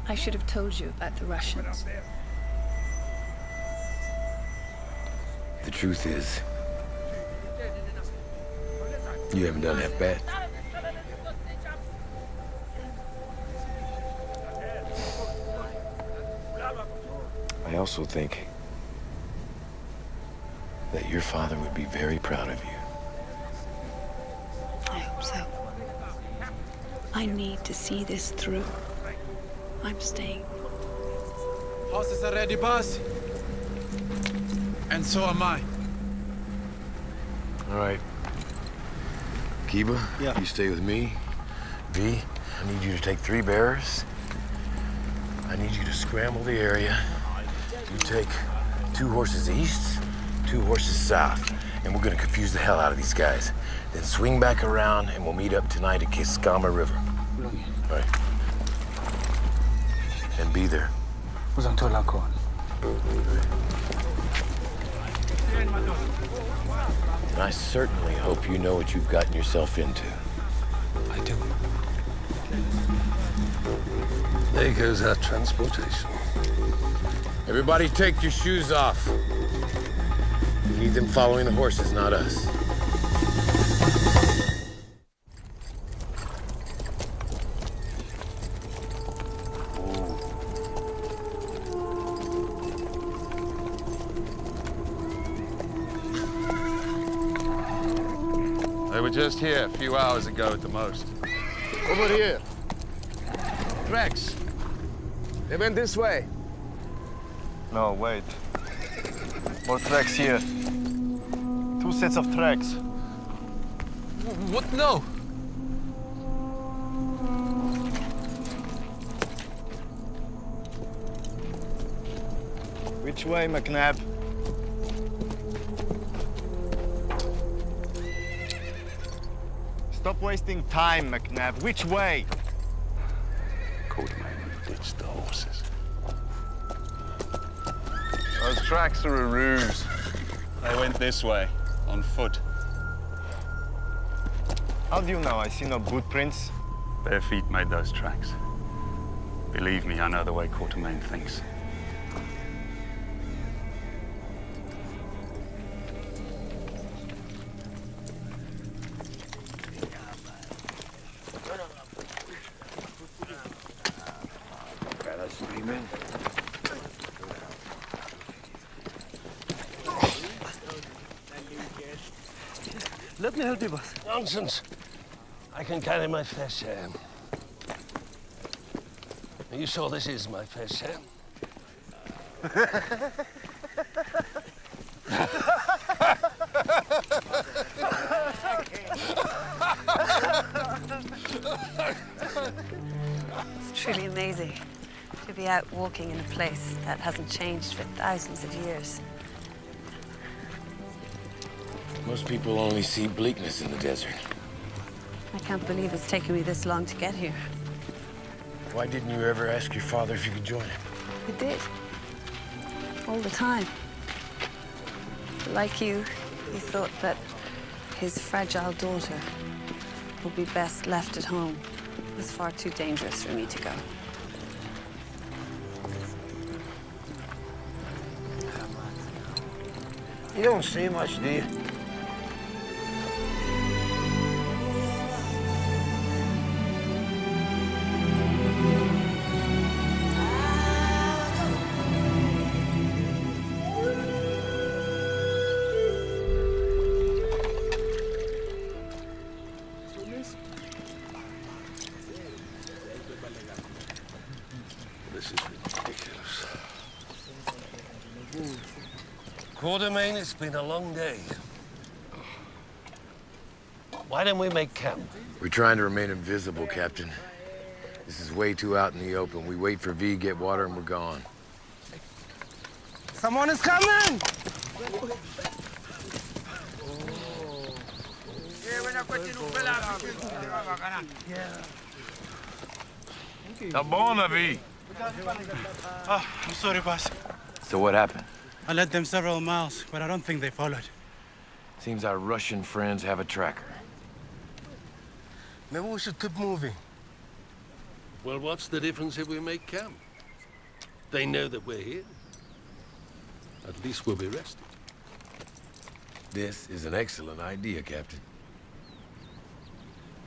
I should have told you about the Russians. The truth is, you haven't done half bad. I also think that your father would be very proud of you. I hope so. I need to see this through. I'm staying. Horses are ready, boss. And so am I. All right. Kiva, Yeah. you stay with me. V, I need you to take 3 bearers. I need you to scramble the area. You take 2 horses east, 2 horses south, and we're gonna confuse the hell out of these guys. Then swing back around and we'll meet up tonight at Kiskama River. All right. And be there. And I certainly hope you know what you've gotten yourself into. I do. There goes our transportation. Everybody take your shoes off. We need them following the horses, not us. They were just here a few hours ago at the most. Over here. Tracks. They went this way. No, wait. More tracks here. 2 sets of tracks. What? No. Which way, McNabb? Stop wasting time, McNabb. Which way? Quatermain ditched the horses. Those tracks are a ruse. They went this way, on foot. How do you know? I see no boot prints. Bare feet made those tracks. Believe me, I know the way Quatermain thinks. Let me help you, boss. Nonsense. I can carry my flesh. Are you sure this is my flesh? It's truly amazing to be out walking in a place that hasn't changed for thousands of years. Most people only see bleakness in the desert. I can't believe it's taken me this long to get here. Why didn't you ever ask your father if you could join him? I did. All the time. Like you, he thought that his fragile daughter would be best left at home. It was far too dangerous for me to go. You don't see much, do you? This is ridiculous. Quatermain, it's been a long day. Why don't we make camp? We're trying to remain invisible, Captain. This is way too out in the open. We wait for V, get water, and we're gone. Someone is coming! Tabona, V. Oh, I'm sorry, boss. So what happened? I led them several miles, but I don't think they followed. Seems our Russian friends have a tracker. Maybe we should keep moving. Well, what's the difference if we make camp? They know that we're here. At least we'll be rested. This is an excellent idea, Captain.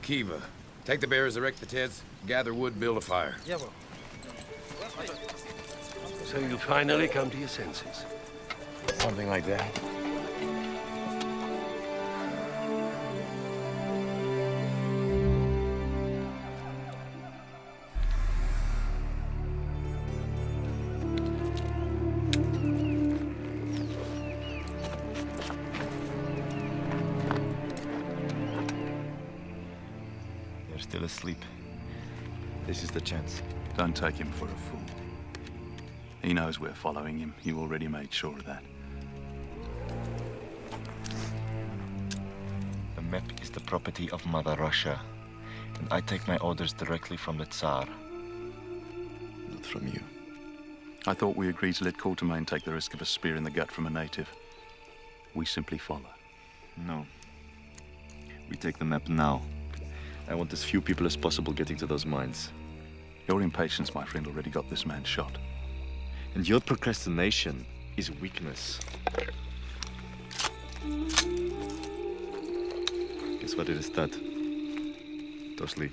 Kiva, take the bearers, erect the tents, gather wood, build a fire. Yeah, well. So you finally come to your senses. Something like that. They're still asleep. This is the chance. Don't take him for a fool. He knows we're following him. You already made sure of that. The map is the property of Mother Russia, and I take my orders directly from the Tsar. Not from you. I thought we agreed to let Quatermain take the risk of a spear in the gut from a native. We simply follow. No. We take the map now. I want as few people as possible getting to those mines. Your impatience, my friend, already got this man shot. And your procrastination is weakness. Guess what it is that? Tosli.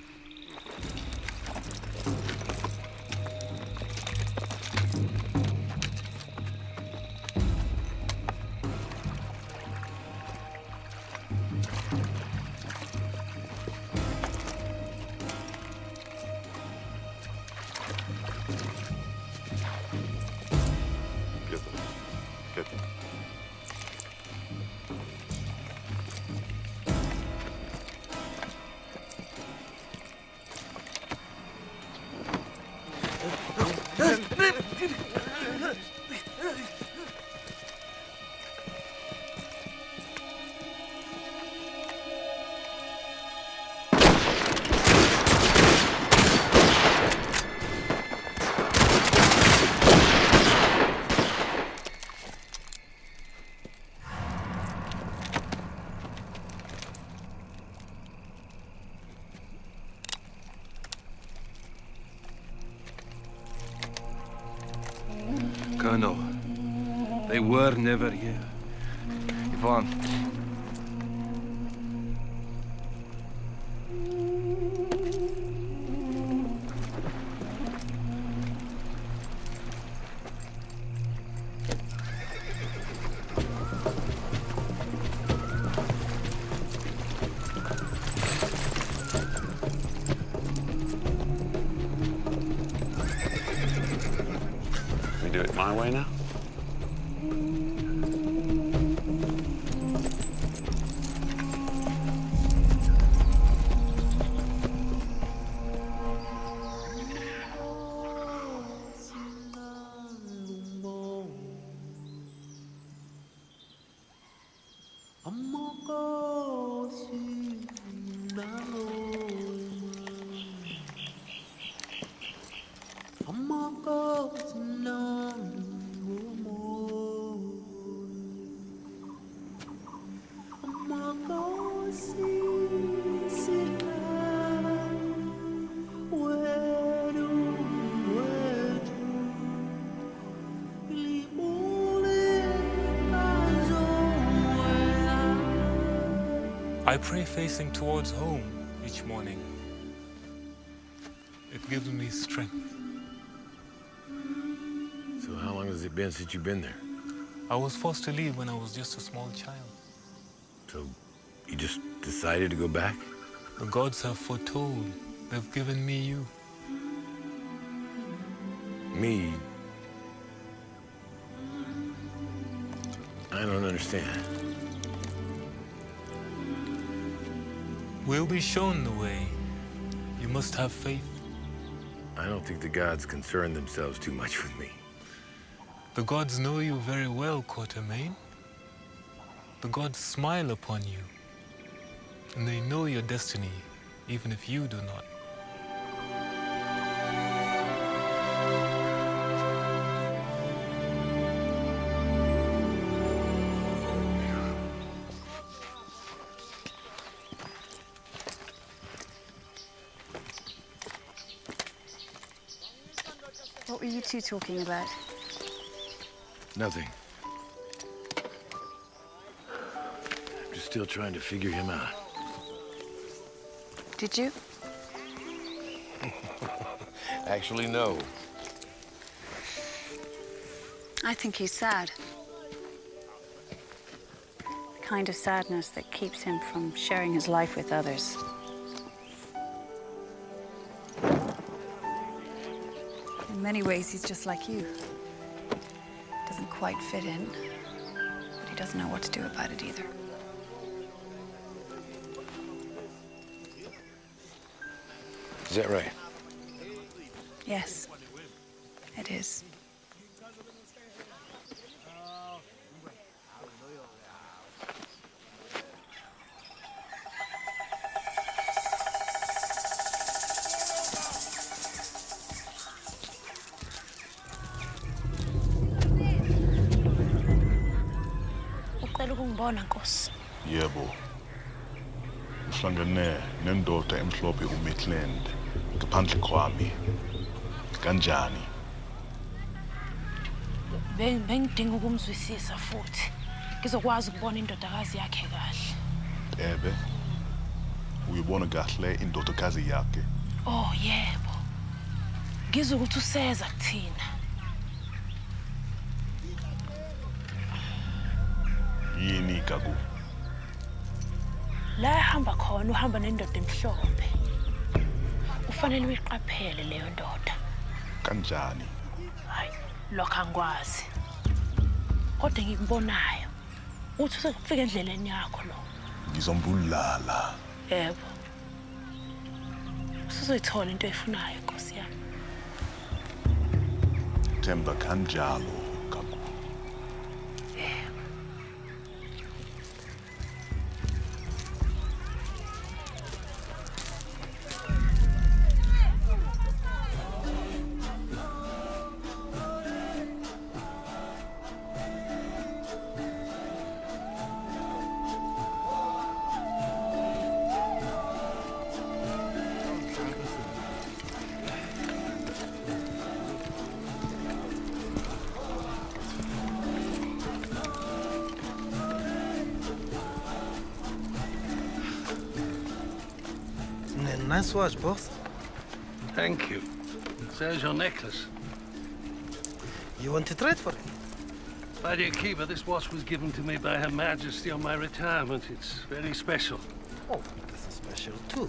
Colonel, they were never here. Ivan. We do it my way now? I pray facing towards home each morning. It gives me strength. So how long has it been since you've been there? I was forced to leave when I was just a small child. So you just decided to go back? The gods have foretold. They've given me you. Me? I don't understand. We'll be shown the way. You must have faith. I don't think the gods concern themselves too much with me. The gods know you very well, Quatermain. The gods smile upon you. And they know your destiny, even if you do not. What were you two talking about? Nothing. I'm just still trying to figure him out. Did you? Actually, no. I think he's sad. The kind of sadness that keeps him from sharing his life with others. In many ways, he's just like you. Doesn't quite fit in, but he doesn't know what to do about it either. Is that right? Yes, it is. Sawubona Nkosi. Yebo. Ngihlangene nendoda emhlophe uMaitland ngaphandle kwami. Kanjani? Bengidinga ukumzwisisa futhi. Ngizokwazi ukubona indodakazi yakhe kahle. Ebe. Uyibona kahle indodakazi yakhe. Oh yebo. Ngizwe ukuthi useza kuthina. Yini Gagu? La ehamba khona uhamba nendoda emhlophe. Ufanele uyiqaphele leyo ndoda. Kanjani? Hayi, lokho angikwazi. Kodwa ngikubonayo. Uthi uzofika endleleni yakho lo. Ngizombulala. Yebo. Usuzoyithola into efunayo Nkosi yami. Themba kanjalo Gagu. Nice watch, boss. Thank you. There's your necklace. You want to trade for it? My dear Kiva, this watch was given to me by Her Majesty on my retirement. It's very special. Oh, this is special too.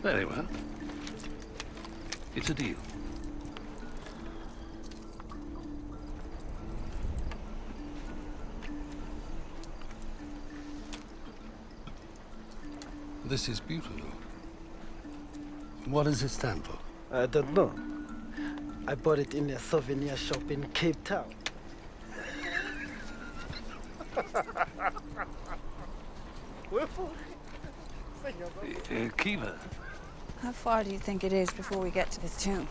Very well. It's a deal. This is beautiful. What does it stand for? I don't know. I bought it in a souvenir shop in Cape Town. Kiva. How far do you think it is before we get to this tomb?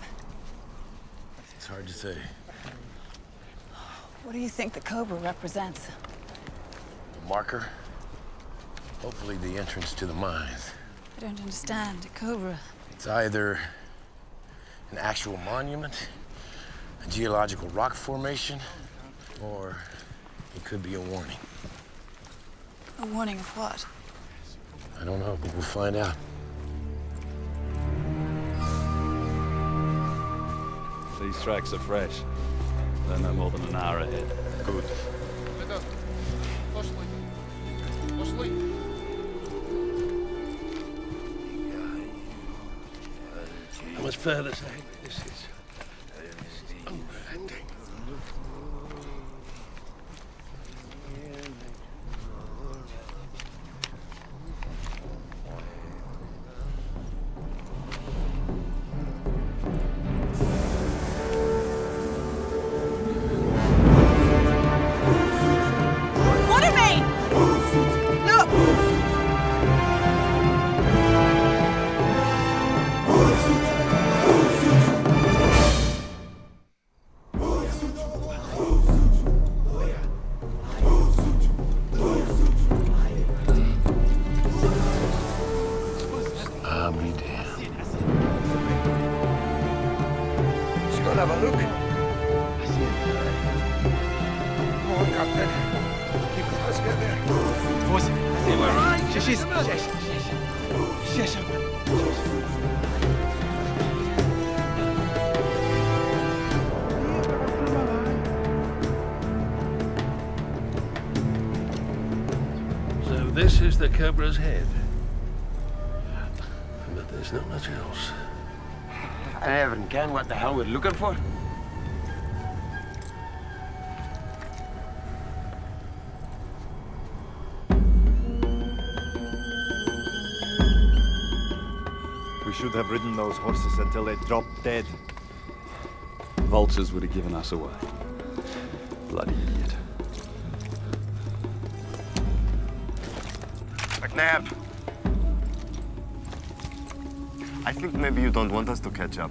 It's hard to say. What do you think the cobra represents? A marker? Hopefully the entrance to the mines. I don't understand. A cobra. It's either an actual monument, a geological rock formation, or it could be a warning. A warning of what? I don't know, but we'll find out. These tracks are fresh. They're no more than an hour ahead. Good. How much further, say? This is unrelenting. Watermaid! Look! I'll be damned. Let's go and have a look. Come on, Captain. Let's get there. So this is the cobra's head. But there's not much else. I never can what the hell we're looking for. We should have ridden those horses until they dropped dead. Vultures would have given us away. Bloody idiot. McNabb! I think maybe you don't want us to catch up.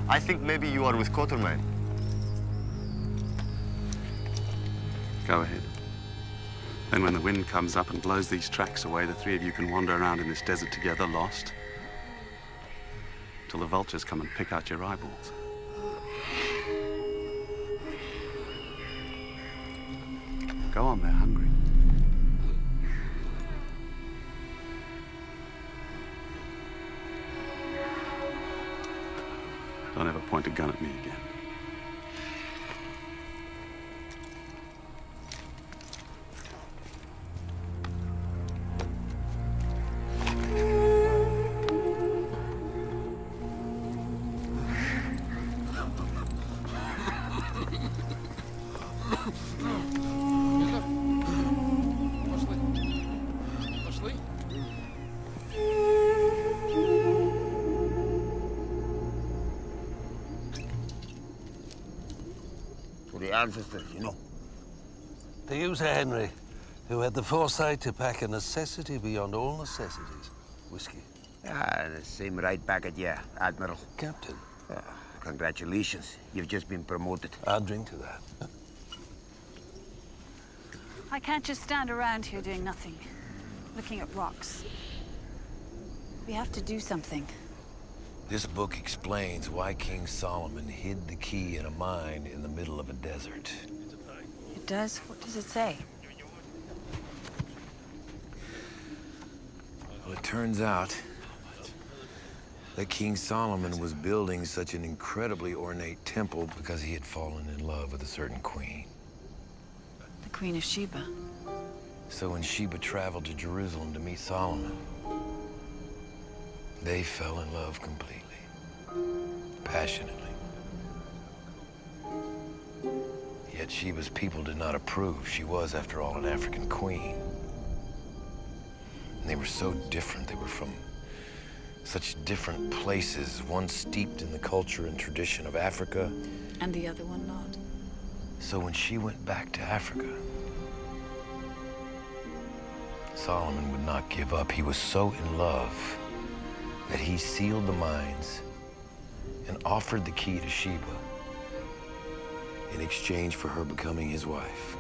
I think maybe you are with Quatermain. Go ahead. Then when the wind comes up and blows these tracks away, the three of you can wander around in this desert together, lost, till the vultures come and pick out your eyeballs. Go on, they're hungry. Don't ever point a gun at me again. Ancestors, you know. The user Henry, who had the foresight to pack a necessity beyond all necessities. Whiskey. Ah, the same right back at you, Admiral. Captain. Congratulations. You've just been promoted. I'll drink to that. I can't just stand around here doing nothing, looking at rocks. We have to do something. This book explains why King Solomon hid the key in a mine in the middle of a desert. It does? What does it say? Well, it turns out that King Solomon was building such an incredibly ornate temple because he had fallen in love with a certain queen. The Queen of Sheba. So when Sheba traveled to Jerusalem to meet Solomon, they fell in love completely, passionately. Yet Sheba's people did not approve. She was, after all, an African queen. And they were so different. They were from such different places, one steeped in the culture and tradition of Africa. And the other one not. So when she went back to Africa, Solomon would not give up. He was so in love that he sealed the mines and offered the key to Sheba in exchange for her becoming his wife,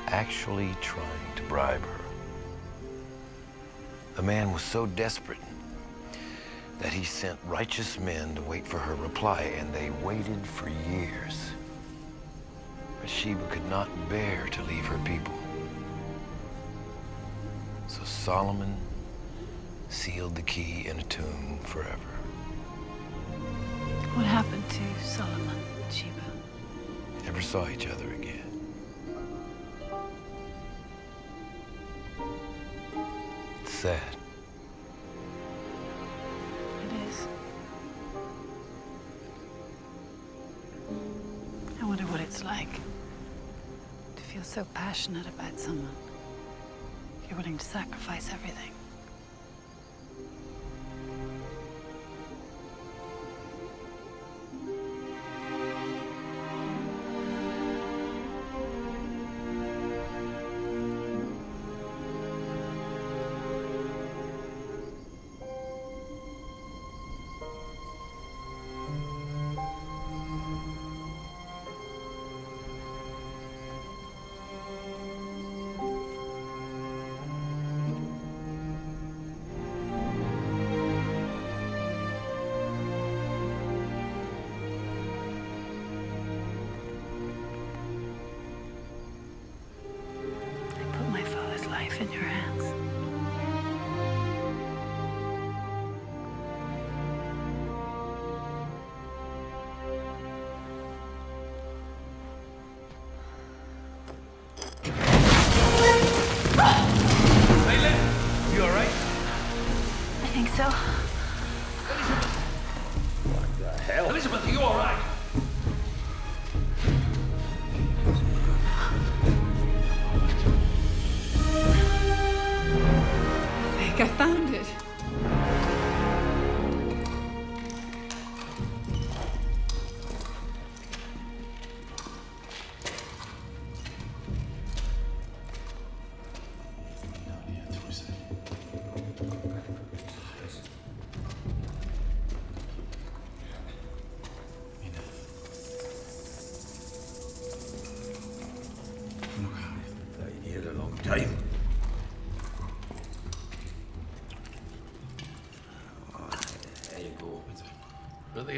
actually trying to bribe her. The man was so desperate that he sent righteous men to wait for her reply, and they waited for years. But Sheba could not bear to leave her people. So Solomon sealed the key in a tomb forever. What happened to Solomon and Sheba? Never saw each other again. It's sad. It is. I wonder what it's like to feel so passionate about someone. You're willing to sacrifice everything. In your hands. Layla, you all right? I think so. What the hell? Elizabeth, are you all right? I found it.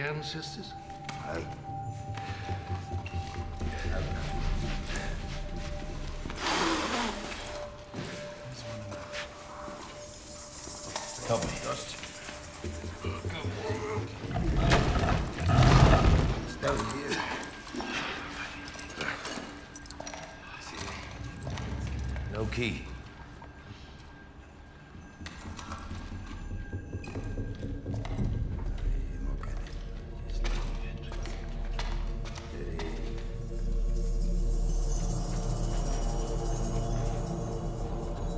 ancestors? Aye. Help me. Just. It's down here. No key.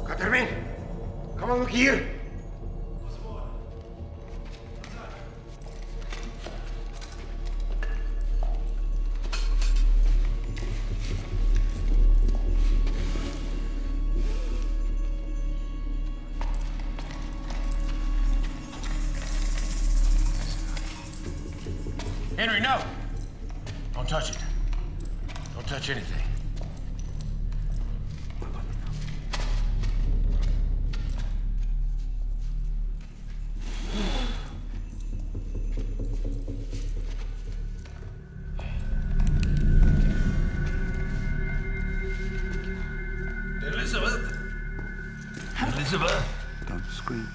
Katermin, come on, look here. Henry, no! Don't touch it. Don't touch anything. Elizabeth! Elizabeth! Don't scream.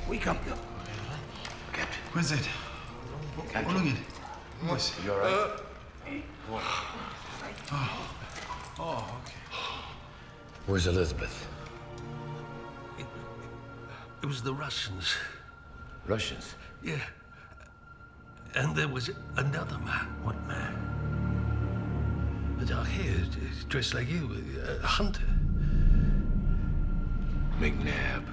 Wake up. Captain. Where's it? Captain. Oh, look at it. Boys. You all right? Oh, okay. Where's Elizabeth? It was the Russians. Russians? Yeah. And there was another man. What man? A dark hair, dressed like you, a hunter. McNabb.